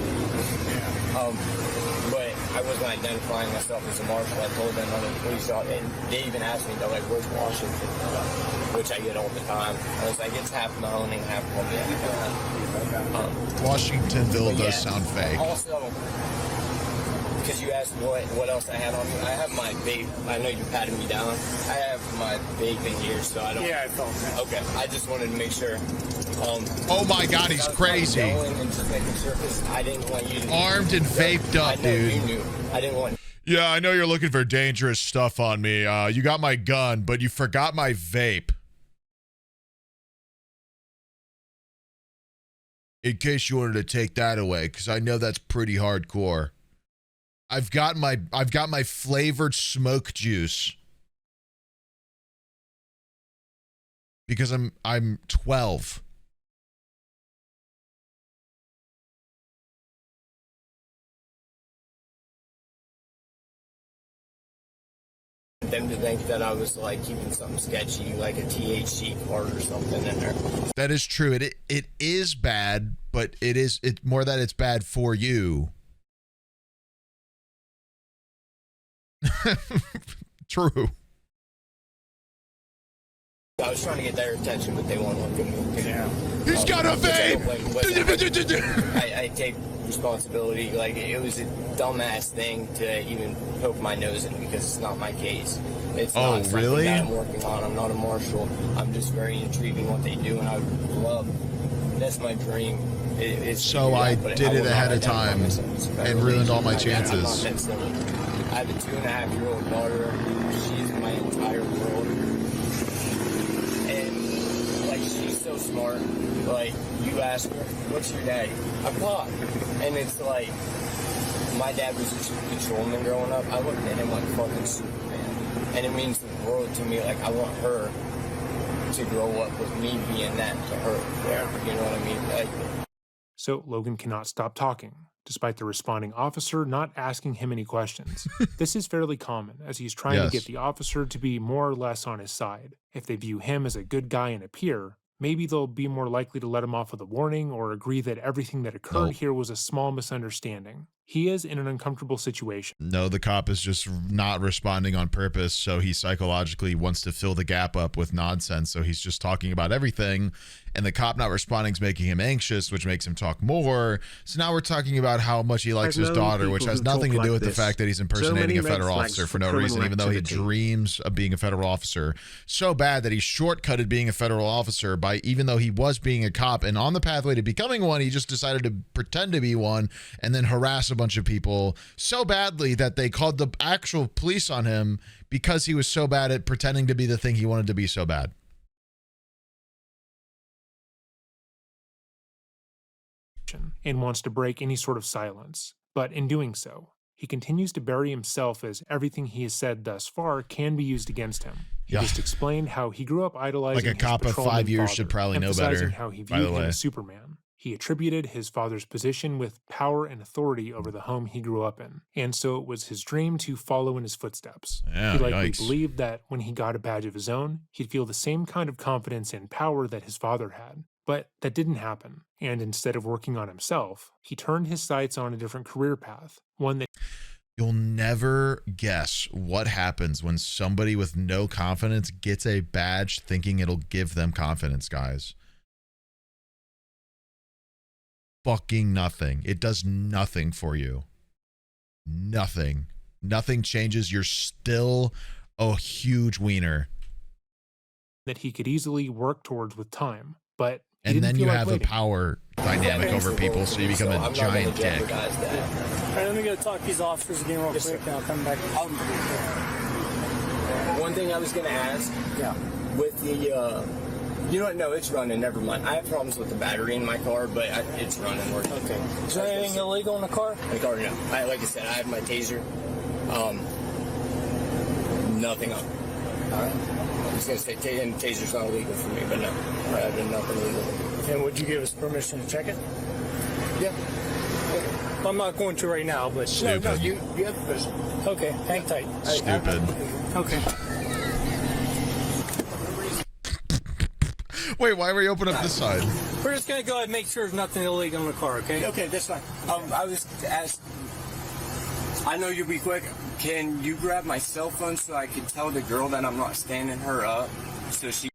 But I wasn't identifying myself as a marshal. I told them I'm a police officer, and they even asked me, they're like, where's Washington? Which I get all the time. I was like, it's half Mahoning, half Columbia. Washingtonville does sound fake. Also, because you asked what else I had on me, I have my vape. I know you patted me down. I have my vape in here, so I don't. Yeah, I felt that. Okay, I just wanted to make sure. Oh my God, he's crazy. And just making sure, I didn't want you to armed and vaped up, dude. You knew. I didn't want. Yeah, I know you're looking for dangerous stuff on me. You got my gun, but you forgot my vape. In case you wanted to take that away, because I know that's pretty hardcore. I've got my flavored smoke juice. Because I'm 12. Them to think that I was like keeping something sketchy, like a THC card or something in there. That is true. It is bad, but it's more that it's bad for you. True. I was trying to get their attention, but they won't look at me. Yeah. He's got a vape! I take responsibility. Like, it was a dumbass thing to even poke my nose in because it's not my case. It's not something really? that I'm working on. I'm not a marshal. I'm just very intrigued in what they do, and I would love. That's my dream. So I did it ahead of time and ruined all my chances. I have a 2.5-year-old daughter. She's my entire world. And, like, she's so smart. Like, you ask her, what's your daddy? A cop. And it's like, my dad was just a patrolman growing up. I looked at him like fucking Superman. And it means the world to me. Like, I want her to grow up with me being that to her. Yeah. You know what I mean? Like, so Logan cannot stop talking, despite the responding officer not asking him any questions. This is fairly common, as he's trying to get the officer to be more or less on his side. If they view him as a good guy and a peer, maybe they'll be more likely to let him off with a warning or agree that everything that occurred here was a small misunderstanding. He is in an uncomfortable situation. No, the cop is just not responding on purpose, so he psychologically wants to fill the gap up with nonsense, so he's just talking about everything, and the cop not responding is making him anxious, which makes him talk more. So now we're talking about how much he likes his daughter, which has nothing to do with the fact that he's impersonating a federal officer for no reason, even though he dreams of being a federal officer. So bad that he shortcutted being a federal officer by, even though he was being a cop and on the pathway to becoming one, he just decided to pretend to be one and then harass a bunch of people so badly that they called the actual police on him because he was so bad at pretending to be the thing he wanted to be so bad. And wants to break any sort of silence. But in doing so, he continues to bury himself as everything he has said thus far can be used against him. He just explained how he grew up idolizing like a cop of 5 years should probably know better, how he viewed him as Superman. He attributed his father's position with power and authority over the home he grew up in, and so it was his dream to follow in his footsteps. Yeah, he likely believed that when he got a badge of his own, he'd feel the same kind of confidence and power that his father had. But that didn't happen, and instead of working on himself, he turned his sights on a different career path, one that... You'll never guess what happens when somebody with no confidence gets a badge thinking it'll give them confidence, guys. Fucking nothing. It does nothing for you. Nothing. Nothing changes. You're still a huge wiener. That he could easily work towards with time, but and then you have a power dynamic over people, so you become a giant dick. All right, let me go talk to these officers again real quick, and I'll come back. One thing I was going to ask, with the, you know what, no, it's running, never mind. I have problems with the battery in my car, but it's running, working. Okay. Is there anything illegal in the car? The car, no. Like I said, I have my taser. Nothing up. All right. I was going to say, taser's not illegal for me, but no. I've been nothing illegal. And would you give us permission to check it? Yeah. Well, I'm not going to right now, but... Stupid. No, you have permission. Okay, hang tight. Stupid. Okay. Wait, why were you opening up this side? We're just going to go ahead and make sure there's nothing illegal in the car, okay? Okay, that's fine. I was asked... I know you'll be quick. Can you grab my cell phone so I can tell the girl that I'm not standing her up so she...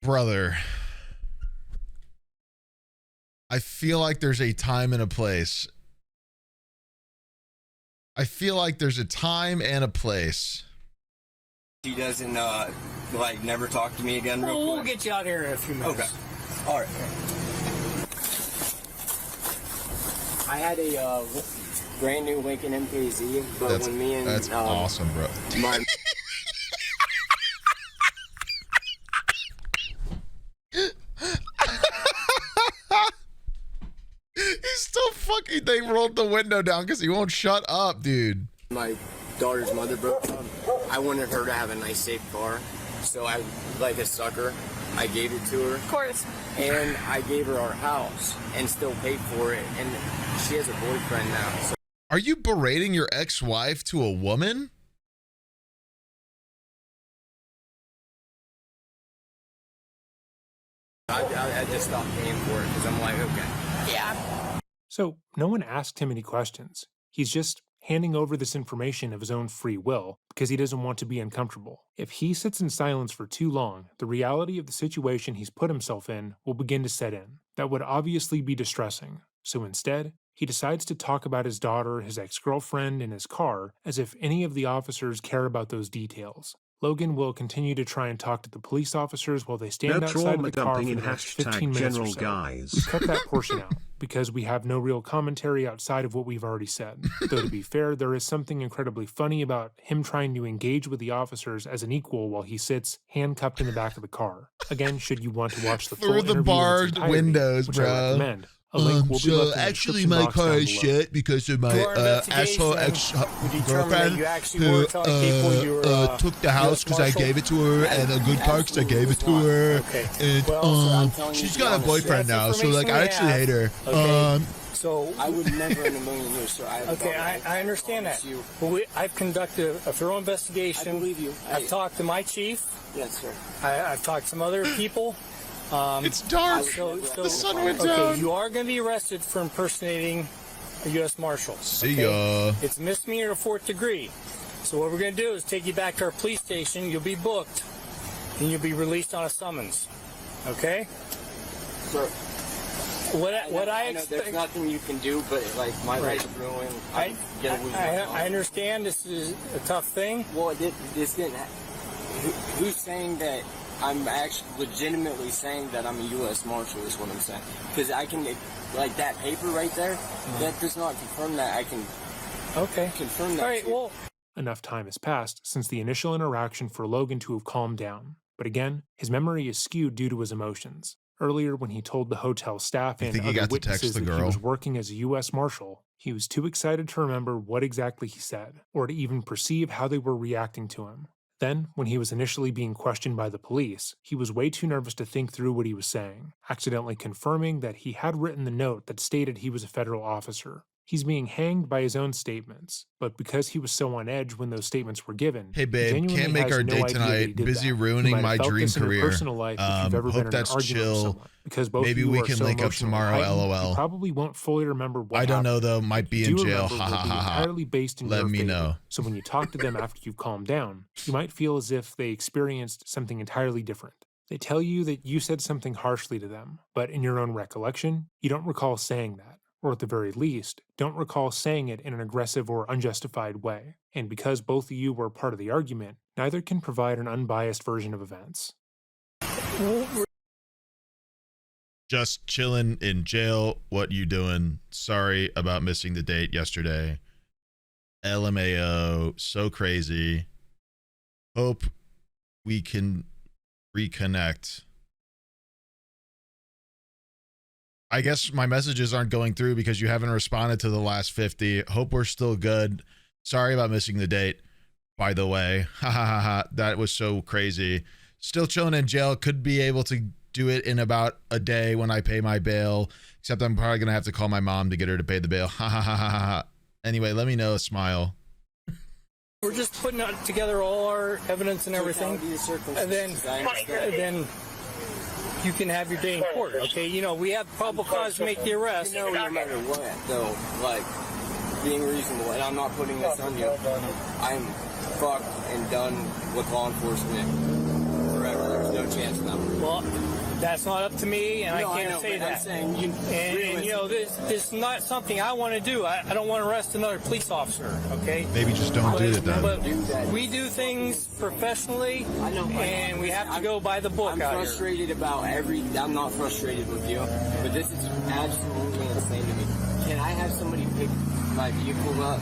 Brother, I feel like there's a time and a place. I feel like there's a time and a place. She doesn't, like, never talk to me again real quick? We'll get you out here in a few minutes. Okay. All right. I had a brand new Lincoln MKZ, but when me and... That's awesome, bro. My... He's still fucking... They rolled the window down because he won't shut up, dude. My daughter's mother broke up. I wanted her to have a nice, safe car. So I, like a sucker, I gave it to her. Of course. And I gave her our house and still paid for it. And she has a boyfriend now. So Are you berating your ex-wife to a woman? I just stopped paying for it because I'm like, okay. Yeah. So no one asked him any questions. He's just handing over this information of his own free will because he doesn't want to be uncomfortable. If he sits in silence for too long, the reality of the situation he's put himself in will begin to set in. That would obviously be distressing. So instead, he decides to talk about his daughter, his ex-girlfriend, and his car as if any of the officers care about those details. Logan will continue to try and talk to the police officers while they stand outside of the car for the next 15 minutes or so. We cut that portion out because we have no real commentary outside of what we've already said. Though to be fair, there is something incredibly funny about him trying to engage with the officers as an equal while he sits handcuffed in the back of the car. Again, should you want to watch the full through the interview in its barred entirety, windows, which bro. I recommend. A link will be So left in the actually, description my box car down is below. shit because of my asshole ex-girlfriend who took the house because I gave it to her, and a good car because I gave it to her. And she's got a boyfriend now, so like I actually hate her. So I would never in a million years, sir. I understand that. But I've conducted a thorough investigation. I believe you. I've talked to my chief. Yes, sir. I've talked to some other people. It's dark. The sun went down. You are going to be arrested for impersonating a U.S. Marshal. See ya. It's a misdemeanor to 4th degree. So what we're going to do is take you back to our police station. You'll be booked, and you'll be released on a summons. Okay? Sir. What I expect. expect. There's nothing you can do, but like my life's ruined. I understand this is a tough thing. Well, this didn't. Who's saying that? I'm actually legitimately saying that I'm a U.S. Marshal is what I'm saying. Because I can, like that paper right there, that does not confirm that. I can confirm that. All right, well. Enough time has passed since the initial interaction for Logan to have calmed down. But again, his memory is skewed due to his emotions. Earlier, when he told the hotel staff and other witnesses that he was working as a U.S. Marshal, he was too excited to remember what exactly he said, or to even perceive how they were reacting to him. Then, when he was initially being questioned by the police, he was way too nervous to think through what he was saying, accidentally confirming that he had written the note that stated he was a federal officer. He's being hanged by his own statements, but because he was so on edge when those statements were given, hey babe, can't make our date tonight. Busy ruining my dream career. Hope that's chill. Because both maybe we can link up tomorrow. LOL. You probably won't fully remember what I don't happened. know though. Might be in jail. Ha ha ha. Entirely based in Let me know. So when you talk to them after you've calmed down, you might feel as if they experienced something entirely different. They tell you that you said something harshly to them, but in your own recollection, you don't recall saying that. Or at the very least, don't recall saying it in an aggressive or unjustified way. And because both of you were part of the argument, neither can provide an unbiased version of events. Just chilling in jail. What you doing? Sorry about missing the date yesterday. LMAO. So crazy. Hope we can reconnect. I guess my messages aren't going through because you haven't responded to the last 50. Hope we're still good. Sorry about missing the date, by the way. Ha ha ha ha. That was so crazy. Still chilling in jail. Could be able to do it in about a day when I pay my bail. Except I'm probably going to have to call my mom to get her to pay the bail. Ha ha ha ha ha. Anyway, let me know. Smile. We're just putting together all our evidence and everything. And then you can have your day in court, okay? You know, we have probable cause to make the arrest. No matter what, though, like, being reasonable, and I'm not putting this on you, I'm fucked and done with law enforcement forever. There's no chance in that. Well, that's not up to me, and no, I can't say that. I'm saying and you know, this is not something I want to do. I don't want to arrest another police officer, okay? Maybe just don't do it then. But we do things professionally, and we have to go by the book I'm frustrated about I'm not frustrated with you, but this is absolutely insane to me. Can I have somebody pick my vehicle up?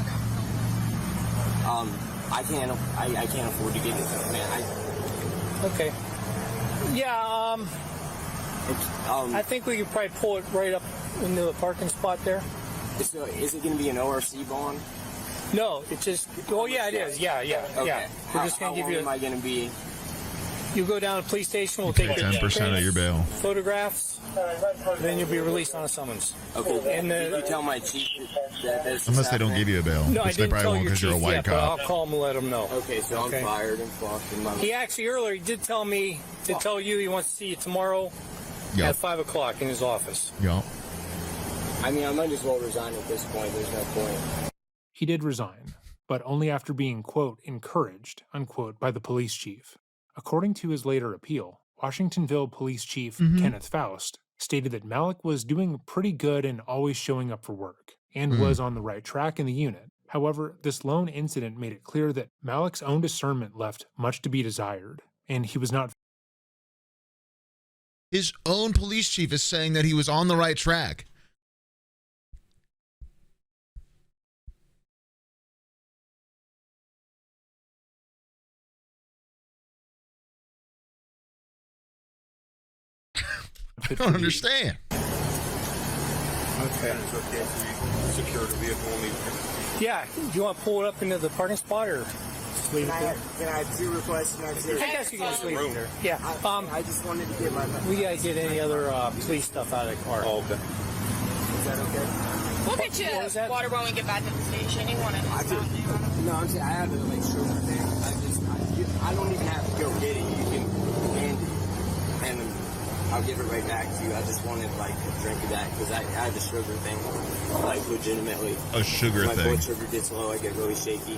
I can't afford to get it, man. Okay. Yeah, I think we could probably pull it right up into the parking spot there. Is it going to be an ORC bond? No, it's just. Oh yeah, it is. Yeah. Okay. Yeah. We're just going to give you. Am I going to be? You go down to the police station. We'll take 10% of your bail. Photographs. Then you'll be released on a summons. Okay. And you tell my chief that this. Unless they don't give you a bail. No, I they didn't probably tell won't your because you're a chief white yet, but cop. I'll call him and let him know. Okay, so I'm fired and fucked. He actually earlier he did tell me to tell you he wants to see you tomorrow at 5 o'clock in his office. Yeah. I mean, I might as well resign at this point. There's no point. He did resign, but only after being, quote, encouraged, unquote, by the police chief. According to his later appeal, Washingtonville Police Chief Kenneth Faust stated that Malik was doing pretty good and always showing up for work, and was on the right track in the unit. However, this lone incident made it clear that Malik's own discernment left much to be desired, and he was not. His own police chief is saying that he was on the right track. I don't understand. Okay. Secure the vehicle only. Yeah, do you want to pull it up into the parking spot or just leave it there? Can I have 2 requests? And that's it? I guess you can just leave it there. Yeah. I just wanted to get my... We gotta get any other police stuff out of the car. Oh, okay. Is that okay? We'll get you water when we get back to the station. You want it? No, I'm saying I have it like sugar thing. I don't even have to go get it. You can hand it, and I'll give it right back to you. I just wanted like a drink of that because I had the sugar thing, like legitimately. A sugar my thing. blood sugar gets low, I get really shaky.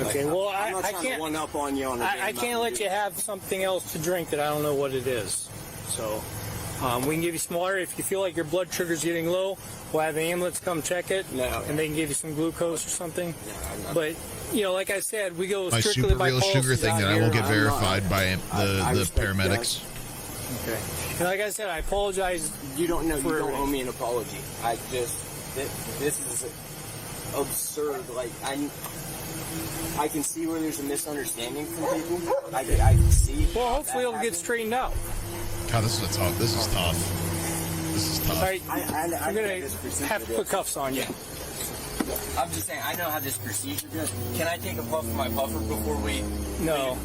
Okay, well, I'm not I trying can't. to one up on you on the I can't let you have something else to drink that I don't know what it is. So we can give you some water if you feel like your blood sugar's getting low. We'll have the ambulance come check it, and they can give you some glucose or something. No, but you know, like I said, we go My strictly super by real policy sugar thing out that I here. will get I'm verified not- by I the respect paramedics. Okay. And like I said, I apologize. You don't know. You For- don't owe me an apology. I just this is absurd. Like I can see where there's a misunderstanding from people. I can see. Well, hopefully that it'll get happen. straightened out. God, this is tough. This is tough. This is tough. All right, I I'm get gonna this procedure have to put goes. cuffs on you. I'm just saying, I know how this procedure goes. Can I take a puff of my puffer before we... No,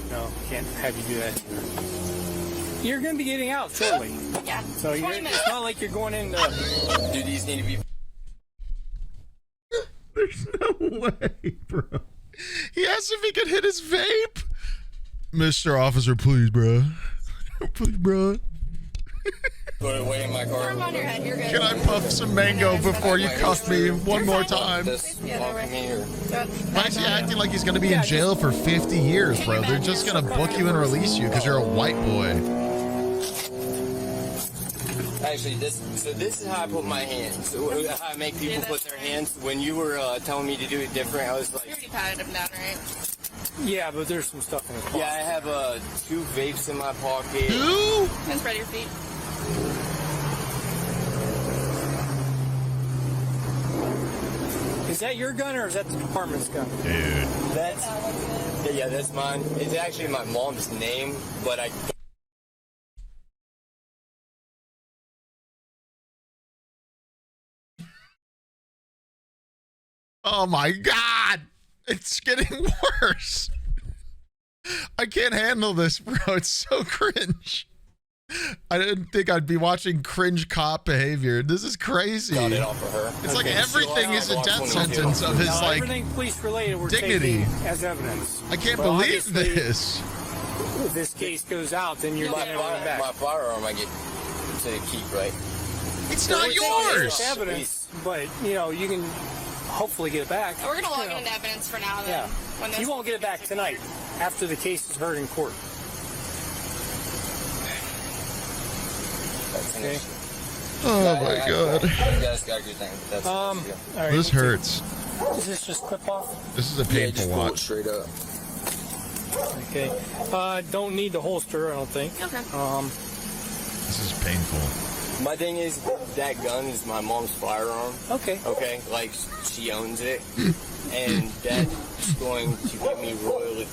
can't have you do that. You're going to be getting out shortly. Yeah. So 20 minutes. it's not like you're going in. Do these need to be... There's no way, bro. He asked if he could hit his vape. Mr. Officer, please, bro. Please, bro. Put it away in my car. Put 'em on your head. You're good. Can I puff some mango before you cuff me one more time? This walking me or... Why is he acting like he's going to be in jail for 50 years, bro? They're just going to book you and release you because you're a white boy. Actually, this is how I put my hands. How I make people put their hands. When you were telling me to do it different, I was You like... already patted him down, right? Yeah, but there's some stuff in his pocket. Yeah, I have 2 vapes in my pocket. Who? Can spread your feet. Is that your gun or is that the department's gun? Dude. That's mine. It's actually my mom's name, but I... Oh my God. It's getting worse. I can't handle this, bro. It's so cringe. I didn't think I'd be watching cringe cop behavior. This is crazy. Got it off of her. It's like everything is a death 22. sentence of his, Now, like, everything police related we're dignity. taking as evidence. I can't But believe obviously, this. If this case goes out, then you're My getting everything back. firearm I get to keep, right? It's So not we're taking yours. It's evidence, but you know you can hopefully get it back. We're gonna log You it know. into evidence for now. Then. Yeah. When this You won't get it back tonight after the case is heard in court. Okay. Oh my God. You guys got a good thing. That's All right. This hurts. Does this just clip off? This is a Yeah, painful just pull it watch. straight up. Okay. Don't need the holster, I don't think. Okay. This is painful. My thing is, that gun is my mom's firearm. Okay. Okay, like she owns it, and that's going to get me royally.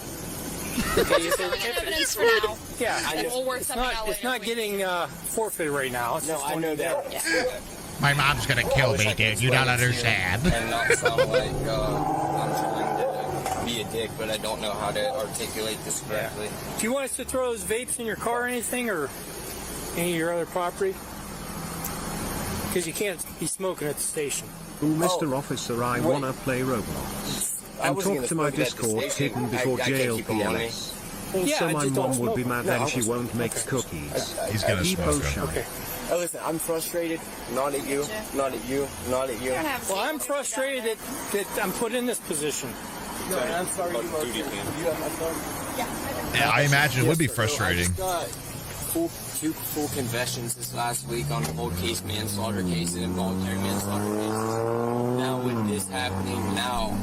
Evidence for now. Yeah. I know. We'll work something out It's later. not getting forfeited right now. It's No, just I know that. Yeah. My mom's gonna kill me, dude. You don't understand. And not sound like I'm trying to be a dick, but I don't know how to articulate this correctly. Do you want us to throw those vapes in your car or anything, or any of your other property? Because you can't be smoking at the station. Mr. Officer, I wait. wanna play Roblox. I And wasn't talk gonna to my smoke it at the Discord station. hidden before I can't jail keep 'em on me. PLS. Yeah, Also, I my just don't mom would be smoke mad them. when No, she won't make okay. cookies. He's gonna Depot smoke 'em. shine. Okay. listen, I'm frustrated. Not at you. Not at you. Not at you. Well, I'm frustrated that I'm put in this position. No, I'm sorry you are. You have my phone? Yeah, I imagine it would be Yes, sir. frustrating. So I just got two full confessions this last week on cold case manslaughter case and involuntary manslaughter case. Now with this happening now,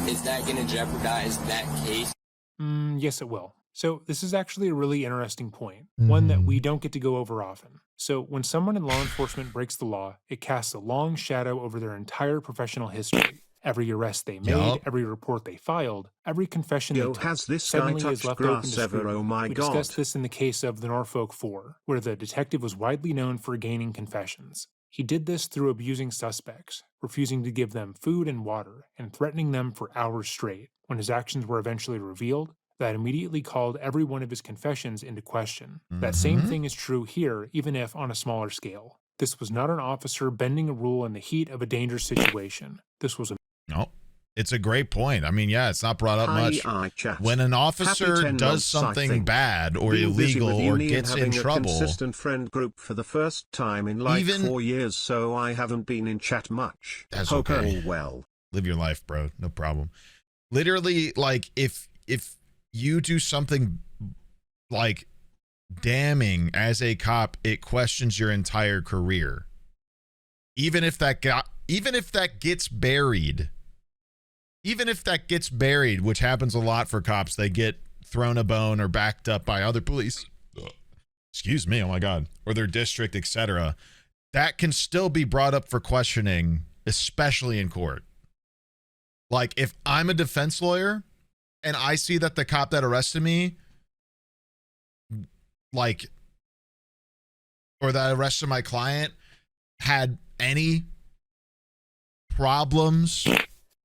is that going to jeopardize that case? Yes, it will. So this is actually a really interesting point, one that we don't get to go over often. So when someone in law enforcement breaks the law, it casts a long shadow over their entire professional history. Every arrest they made, every report they filed, every confession they took, has this guy suddenly is touched left open to grass ever? scrutiny. Oh my We God. discussed this in the case of the Norfolk 4, where the detective was widely known for gaining confessions. He did this through abusing suspects, refusing to give them food and water, and threatening them for hours straight. When his actions were eventually revealed, that immediately called every one of his confessions into question. That same thing is true here, even if on a smaller scale. This was not an officer bending a rule in the heat of a dangerous situation. This was a... No, it's a great point. I mean, yeah, it's not brought up much. When an officer does something bad or illegal or gets in trouble, a consistent friend group for the first time in like 4 years, so I haven't been in chat much. That's Hope okay. all well. Live your life, bro. No problem. Literally, like, if you do something like damning as a cop, it questions your entire career. Even if that gets buried, which happens a lot for cops, they get thrown a bone or backed up by other police. Excuse me, oh my God, or their district, etc. That can still be brought up for questioning, especially in court. Like, if I'm a defense lawyer and I see that the cop that arrested me, like, or that arrested my client had any problems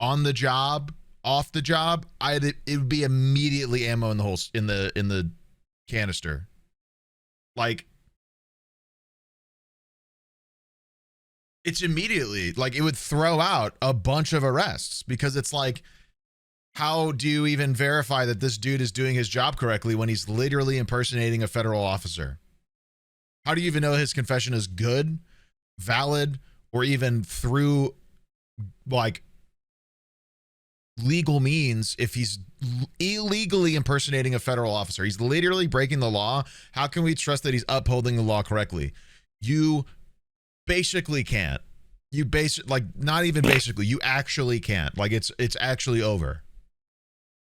on the job, off the job, it would be immediately ammo in the whole in the canister. Like, it's immediately, like, it would throw out a bunch of arrests, because it's like, how do you even verify that this dude is doing his job correctly when he's literally impersonating a federal officer? How do you even know his confession is good, valid, or even through, like, legal means if he's illegally impersonating a federal officer? He's literally breaking the law. How can we trust that he's upholding the law correctly? You basically can't. You not even basically, you actually can't. Like, it's actually over.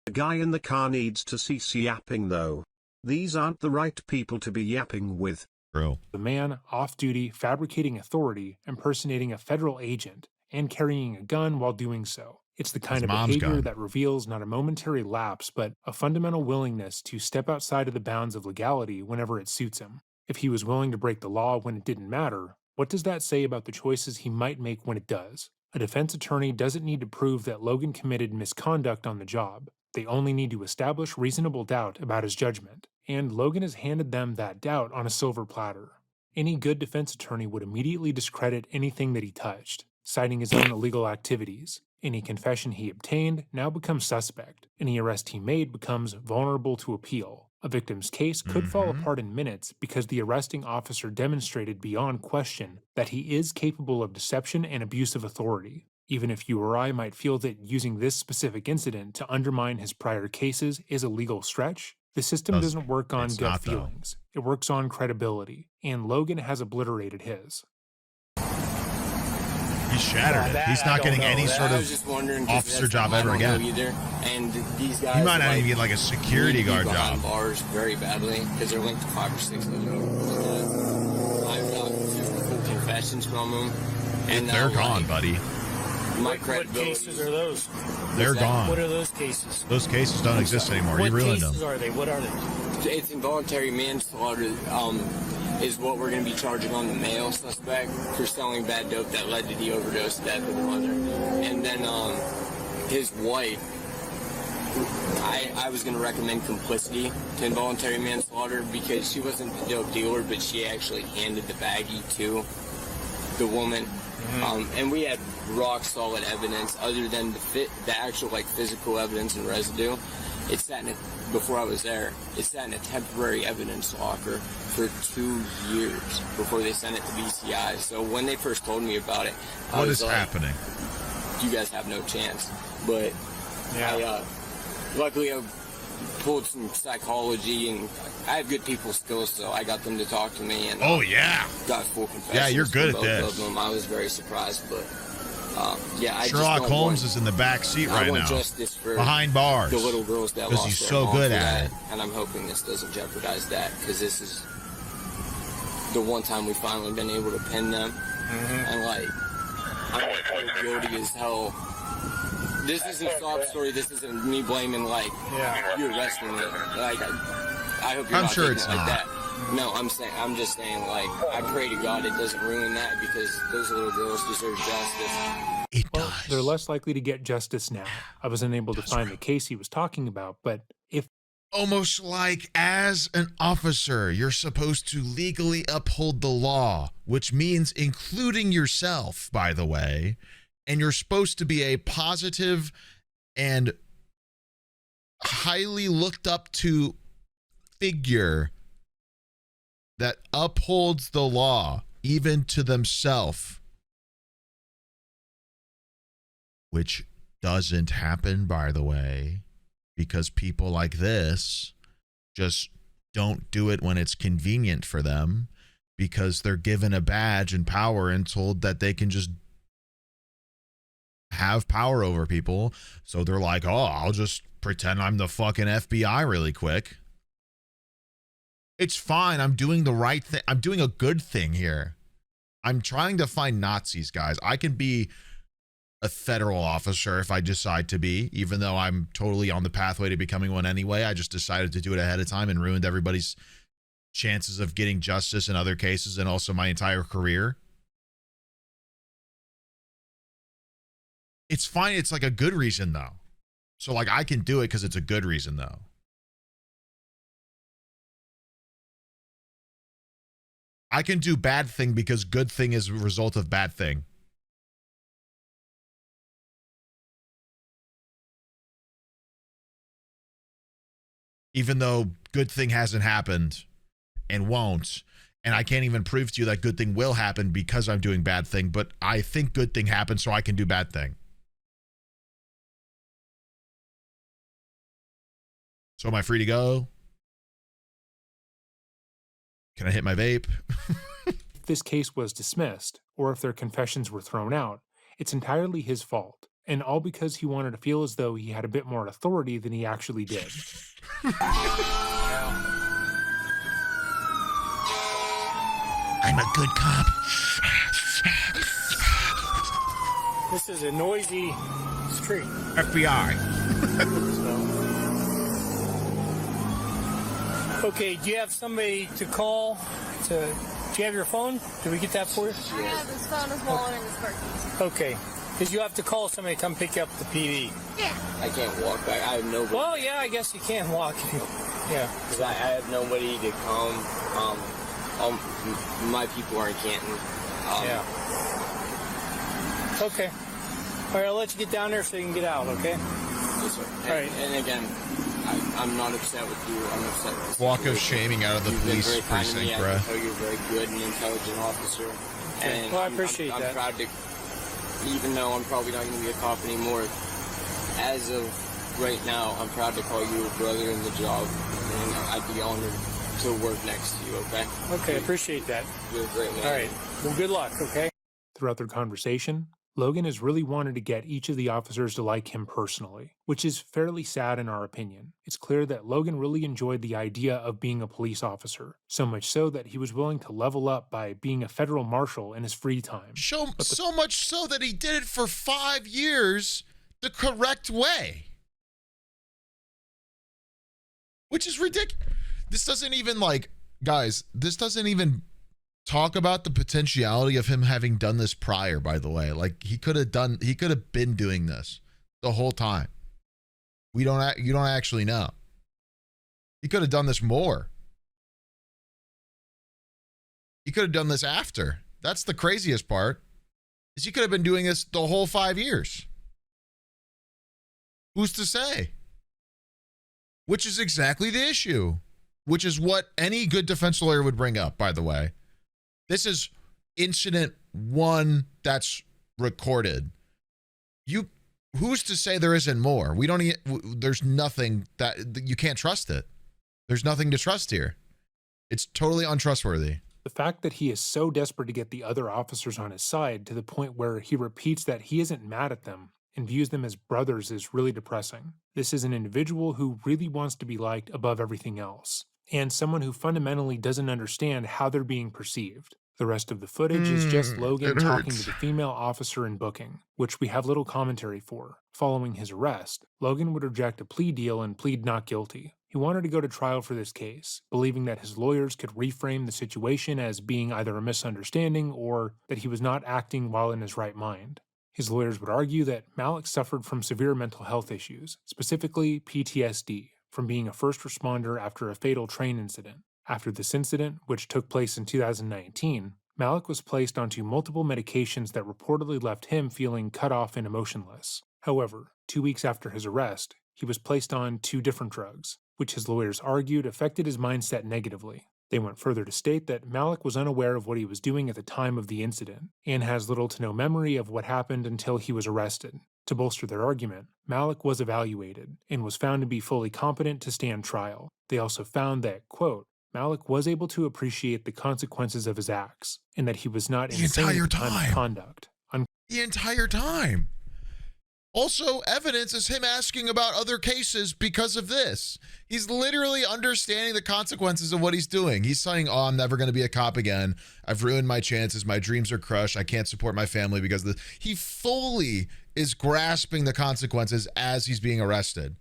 The guy in the car needs to cease yapping though. These aren't the right people to be yapping with. True. The man off-duty fabricating authority, impersonating a federal agent, and carrying a gun while doing so. It's the kind of behavior that reveals not a momentary lapse, but a fundamental willingness to step outside of the bounds of legality whenever it suits him. If he was willing to break the law when it didn't matter, what does that say about the choices he might make when it does? A defense attorney doesn't need to prove that Logan committed misconduct on the job. They only need to establish reasonable doubt about his judgment, and Logan has handed them that doubt on a silver platter. Any good defense attorney would immediately discredit anything that he touched, citing his own illegal activities. Any confession he obtained now becomes suspect. Any arrest he made becomes vulnerable to appeal. A victim's case could fall apart in minutes because the arresting officer demonstrated beyond question that he is capable of deception and abuse of authority. Even if you or I might feel that using this specific incident to undermine his prior cases is a legal stretch, the system doesn't work on gut feelings. It works on credibility, and Logan has obliterated his. He's shattered it. He's not getting any sort of officer job ever again. And these guys, he might not even get like a security guard job. Bars very badly because they're linked to 5 or 6 of them. I've got 2 confessions from them, and they're gone, buddy. What cases are those? They're gone. What are those cases? Those cases don't exist anymore. You ruined them. What cases are they? What are they? It's involuntary manslaughter. Is what we're going to be charging on the male suspect for selling bad dope that led to the overdose death of the mother. And then his wife, I was going to recommend complicity to involuntary manslaughter because she wasn't the dope dealer, but she actually handed the baggie to the woman. And we had rock solid evidence other than the actual like physical evidence and residue It sat in before I was there, it sat in a temporary evidence locker for 2 years before they sent it to BCI. So when they first told me about it, what is happening? You guys have no chance. But luckily I pulled some psychology, and I have good people skills, so I got them to talk to me. And got full confessions. Yeah, you're good at this. Of them. I was very surprised, but I Sherlock just Holmes is in the back seat right now, behind bars, the little girls that because lost he's their so mom good for at that. it. And I'm hoping this doesn't jeopardize that, because this is the one time we've finally been able to pin them. And like, I'm guilty as hell. This isn't a sob story. This isn't me blaming you arresting me. Like, I hope you're I'm not sure taking it's it like not. that. No, I'm just saying, like, I pray to God it doesn't ruin that, because those little girls deserve justice. It Well, does. they're less likely to get justice now. I was unable to find the case he was talking about, but if Almost like as an officer, you're supposed to legally uphold the law, which means including yourself, by the way, and you're supposed to be a positive and highly looked up to figure that upholds the law, even to themselves, which doesn't happen, by the way, because people like this just don't do it when it's convenient for them, because they're given a badge and power and told that they can just have power over people. So they're like, oh, I'll just pretend I'm the fucking FBI really quick. It's fine. I'm doing the right thing. I'm doing a good thing here. I'm trying to find Nazis, guys. I can be a federal officer if I decide to be, even though I'm totally on the pathway to becoming one anyway. I just decided to do it ahead of time and ruined everybody's chances of getting justice in other cases, and also my entire career. It's fine. It's like a good reason, though. So, like, I can do it because it's a good reason, though. I can do bad thing because good thing is a result of bad thing. Even though good thing hasn't happened and won't, and I can't even prove to you that good thing will happen because I'm doing bad thing, but I think good thing happened so I can do bad thing. So am I free to go? Can I hit my vape? If this case was dismissed, or if their confessions were thrown out, it's entirely his fault, and all because he wanted to feel as though he had a bit more authority than he actually did. I'm a good cop. This is a noisy street. FBI. Okay, do you have somebody to call? Do you have your phone? Did we get that for you? I have his phone, his wallet, and his car keys. Okay, because you have to call somebody to come pick you up the PD. Yeah. I can't walk back. I have nobody. Well, yeah, I guess you can walk. Yeah. Because I have nobody to come. My people are in Canton. Yeah. Okay. All right, I'll let you get down there so you can get out, okay? Yes, sir. All right. And again, I'm not upset with you. I'm upset with Walk of situation. shaming out of the You've been police very kind to me. precinct, I bruh. can tell you're a very good and intelligent officer. And Well, I appreciate I'm that. proud to, even though I'm probably not going to be a cop anymore, as of right now, I'm proud to call you a brother in the job, and I'd be honored to work next to you, okay? Okay, appreciate that. You're a great man. All right. Well, good luck, okay? Throughout their conversation, Logan has really wanted to get each of the officers to like him personally, which is fairly sad in our opinion. It's clear that Logan really enjoyed the idea of being a police officer, so much so that he was willing to level up by being a federal marshal in his free time. So much so that he did it for 5 years the correct way. Which is ridiculous. This doesn't even, like, guys, this doesn't even talk about the potentiality of him having done this prior, by the way. Like, he could have been doing this the whole time. You don't actually know. He could have done this more. He could have done this after. That's the craziest part. Is he could have been doing this the whole 5 years. Who's to say? which is exactly the issue, which is what any good defense lawyer would bring up, by the way. This is incident one that's recorded. Who's to say there isn't more? There's nothing that you can't trust it. There's nothing to trust here. It's totally untrustworthy. The fact that he is so desperate to get the other officers on his side to the point where he repeats that he isn't mad at them and views them as brothers is really depressing. This is an individual who really wants to be liked above everything else, and someone who fundamentally doesn't understand how they're being perceived. The rest of the footage is just Logan talking to the female officer in booking, which we have little commentary for. Following his arrest, Logan would reject a plea deal and plead not guilty. He wanted to go to trial for this case, believing that his lawyers could reframe the situation as being either a misunderstanding or that he was not acting while in his right mind. His lawyers would argue that Malik suffered from severe mental health issues, specifically PTSD, from being a first responder after a fatal train incident. After this incident, which took place in 2019, Malik was placed onto multiple medications that reportedly left him feeling cut off and emotionless. However, 2 weeks after his arrest, he was placed on 2 different drugs, which his lawyers argued affected his mindset negatively. They went further to state that Malik was unaware of what he was doing at the time of the incident, and has little to no memory of what happened until he was arrested. To bolster their argument, Malik was evaluated, and was found to be fully competent to stand trial. They also found that, quote, Malik was able to appreciate the consequences of his acts, and that he was not insane at the time of conduct. The entire time. Also, evidence is him asking about other cases because of this. He's literally understanding the consequences of what he's doing. He's saying, oh, I'm never going to be a cop again. I've ruined my chances. My dreams are crushed. I can't support my family because of this. He fully is grasping the consequences as he's being arrested.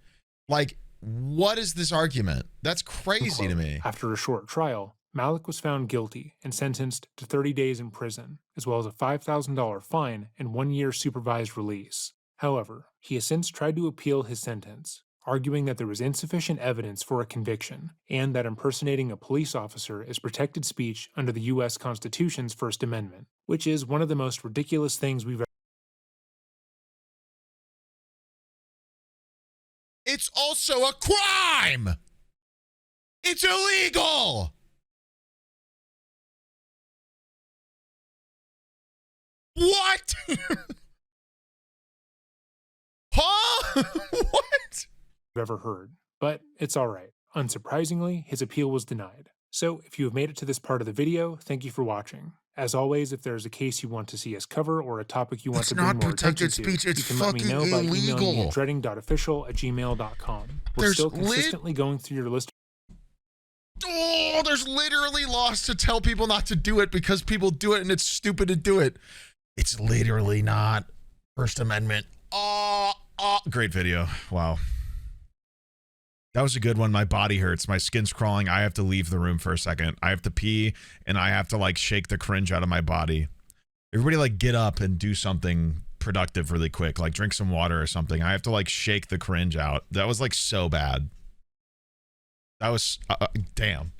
Like, what is this argument? That's crazy to me. After a short trial, Malik was found guilty and sentenced to 30 days in prison, as well as a $5,000 fine and 1 year supervised release. However, he has since tried to appeal his sentence, arguing that there was insufficient evidence for a conviction, and that impersonating a police officer is protected speech under the U.S. Constitution's First Amendment, which is one of the most ridiculous things we've ever. It's also a crime! It's illegal! What? Huh? What? Ever heard. But it's alright. Unsurprisingly, his appeal was denied. So if you have made it to this part of the video, thank you for watching. As always, if there's a case you want to see us cover or a topic you want to bring more attention to, you can let me know by emailing me at dreading.official@gmail.com. We're still consistently going through your list. Oh, there's literally laws to tell people not to do it because people do it and it's stupid to do it. It's literally not First Amendment. Great video. Wow. That was a good one. My body hurts. My skin's crawling. I have to leave the room for a second. I have to pee and I have to like shake the cringe out of my body. Everybody like get up and do something productive really quick. Like drink some water or something. I have to like shake the cringe out. That was like so bad. That was, damn.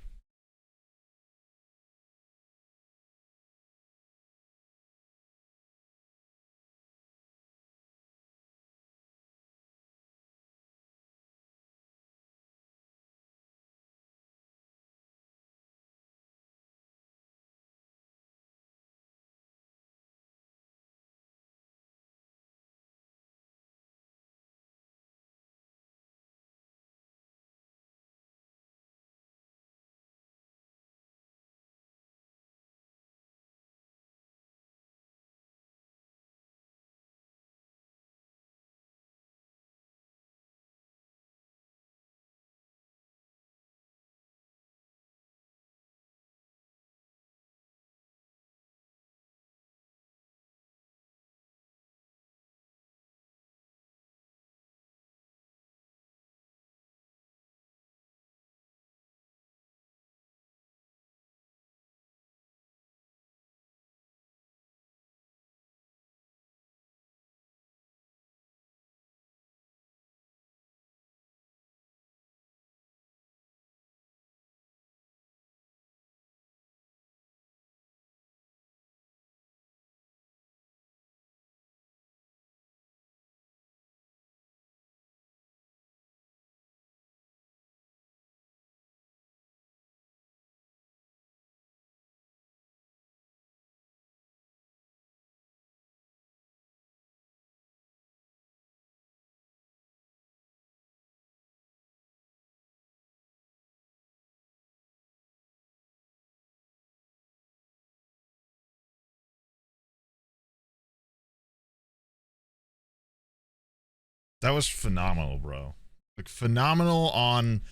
That was phenomenal, bro. Like, phenomenal on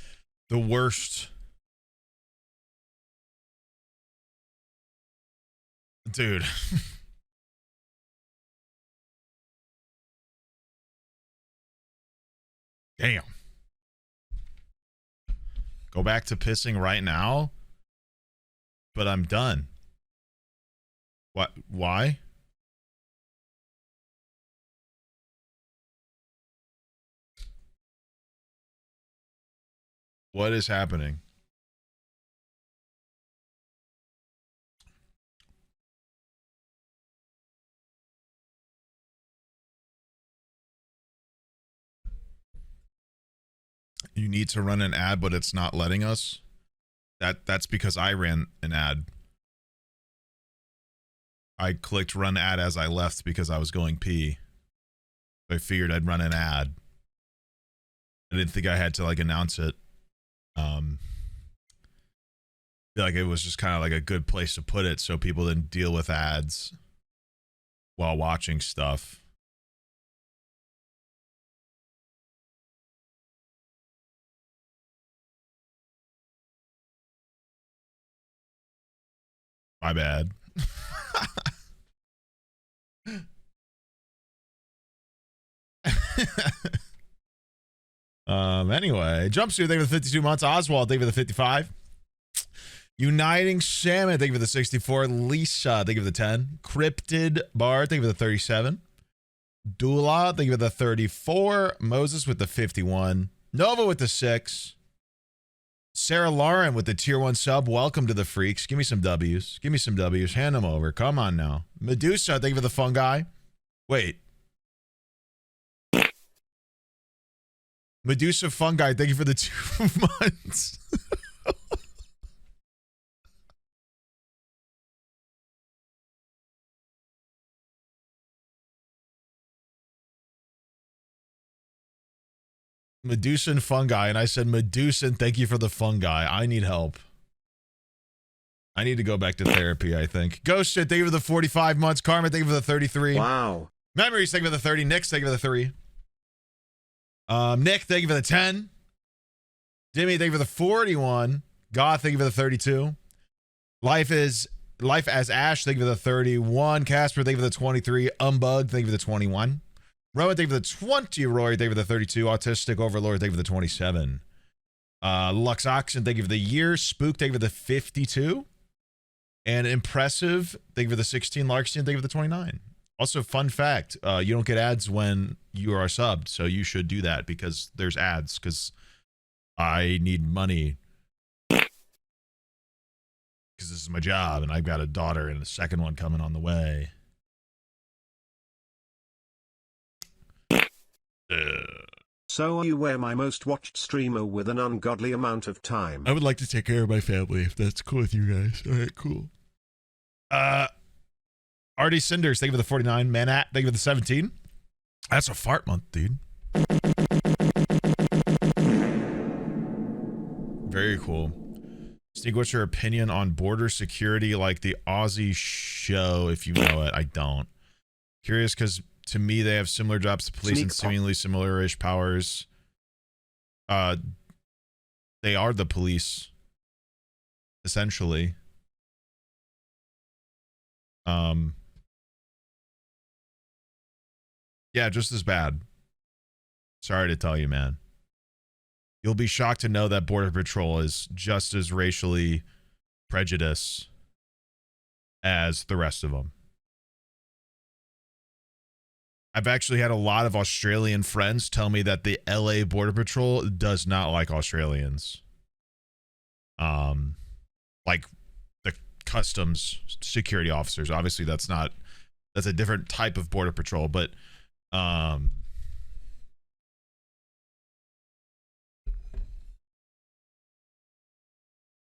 the worst. Dude. Damn. Go back to pissing right now? But I'm done. What? Why? What is happening? You need to run an ad, but it's not letting us. That's because I ran an ad. I clicked run ad as I left because I was going pee. I figured I'd run an ad. I didn't think I had to like announce it. Feel like it was just kind of like a good place to put it so people didn't deal with ads while watching stuff. My bad. Anyway, Jumpsuit, thank you for the 52 months. Oswald, thank you for the 55. Uniting Salmon, thank you for the 64. Lisa, thank you for the 10. Cryptid Bar, thank you for the 37. Dula, thank you for the 34. Moses with the 51. Nova with the 6. Sarah Lauren with the tier 1 sub. Welcome to the freaks. Give me some W's. Give me some W's. Hand them over. Come on now. Medusa, thank you for the fungi. Wait. Medusa fungi, thank you for the 2 months. Medusan fungi, and I said Medusan, thank you for the fungi. I need help. I need to go back to therapy, I think. Ghost shit, thank you for the 45 months. Karma, thank you for the 33. Wow. Memories, thank you for the 30. Nick, thank you for the 3. Nick, thank you for the 10. Jimmy, thank you for the 41. Goth, thank you for the 32. Life as Ash, thank you for the 31. Casper, thank you for the 23. Umbug, thank you for the 21. Rowan, thank you for the 20. Roy, thank you for the 32. Autistic Overlord, thank you for the 27. Lux Oxen, thank you for the year. Spook, thank you for the 52. And Impressive, thank you for the 16. Larkstein, thank you for the 29. Also, fun fact, you don't get ads when you are subbed, so you should do that because there's ads, because I need money. Because this is my job, and I've got a daughter and a second one coming on the way. So you were my most watched streamer with an ungodly amount of time. I would like to take care of my family if that's cool with you guys. All right, cool. Artie Cinders, thank you for the 49. Manat, thank you for the 17. That's a fart month, dude. Very cool. Sneak, what's your opinion on border security like the Aussie show, if you know it? I don't. Curious because to me, they have similar jobs to police and seemingly similar-ish powers. They are the police, essentially. Yeah, just as bad. Sorry to tell you, man. You'll be shocked to know that Border Patrol is just as racially prejudiced as the rest of them. I've actually had a lot of Australian friends tell me that the LA Border Patrol does not like Australians. Like the customs security officers. Obviously, that's a different type of Border Patrol, but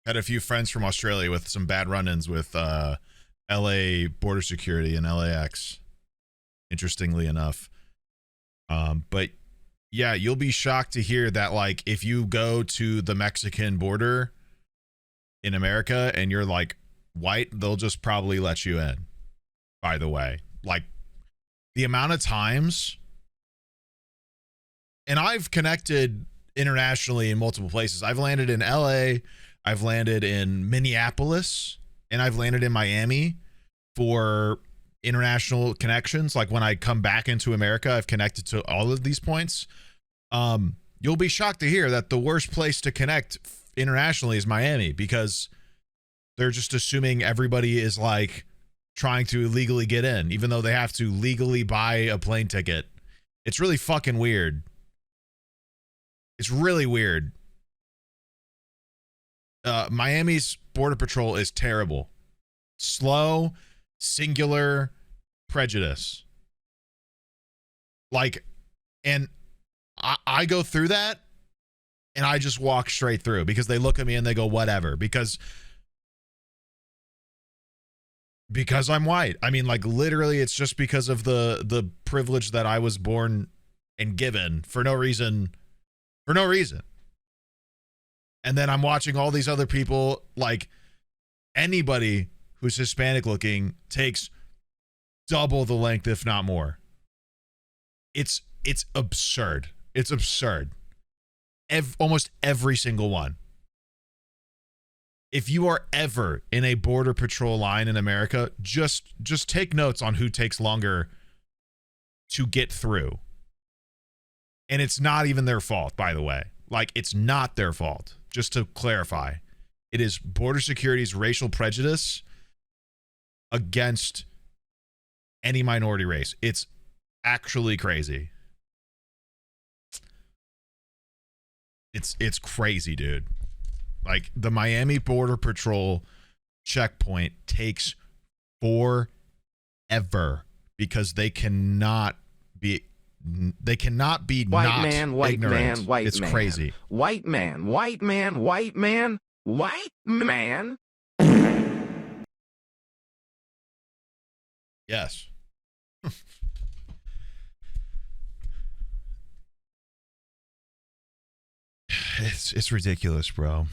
had a few friends from Australia with some bad run-ins with LA border security and LAX, interestingly enough. But yeah, you'll be shocked to hear that, like, if you go to the Mexican border in America and you're like white, they'll just probably let you in, by the way. Like, the amount of times And I've connected internationally in multiple places. I've landed in LA, I've landed in Minneapolis, and I've landed in Miami for international connections. Like when I come back into America, I've connected to all of these points. You'll be shocked to hear that the worst place to connect internationally is Miami, because they're just assuming everybody is like trying to illegally get in, even though they have to legally buy a plane ticket. It's really fucking weird. It's really weird. Miami's border patrol is terrible. Slow, singular prejudice. Like, and I go through that and I just walk straight through because they look at me and they go, whatever, because I'm white. I mean, like, literally, it's just because of the privilege that I was born and given for no reason. And then I'm watching all these other people, like anybody who's Hispanic looking takes double the length, if not more. It's absurd. It's absurd. Almost every single one. If you are ever in a border patrol line in America, just take notes on who takes longer to get through. And it's not even their fault, by the way. Like, it's not their fault. Just to clarify, it is border security's racial prejudice against any minority race. It's actually crazy. It's crazy, dude. Like, the Miami Border Patrol checkpoint takes forever because they cannot be white not man, white ignorant. man, white it's man. crazy. White man, white man, white man, white man. Yes. It's ridiculous, bro.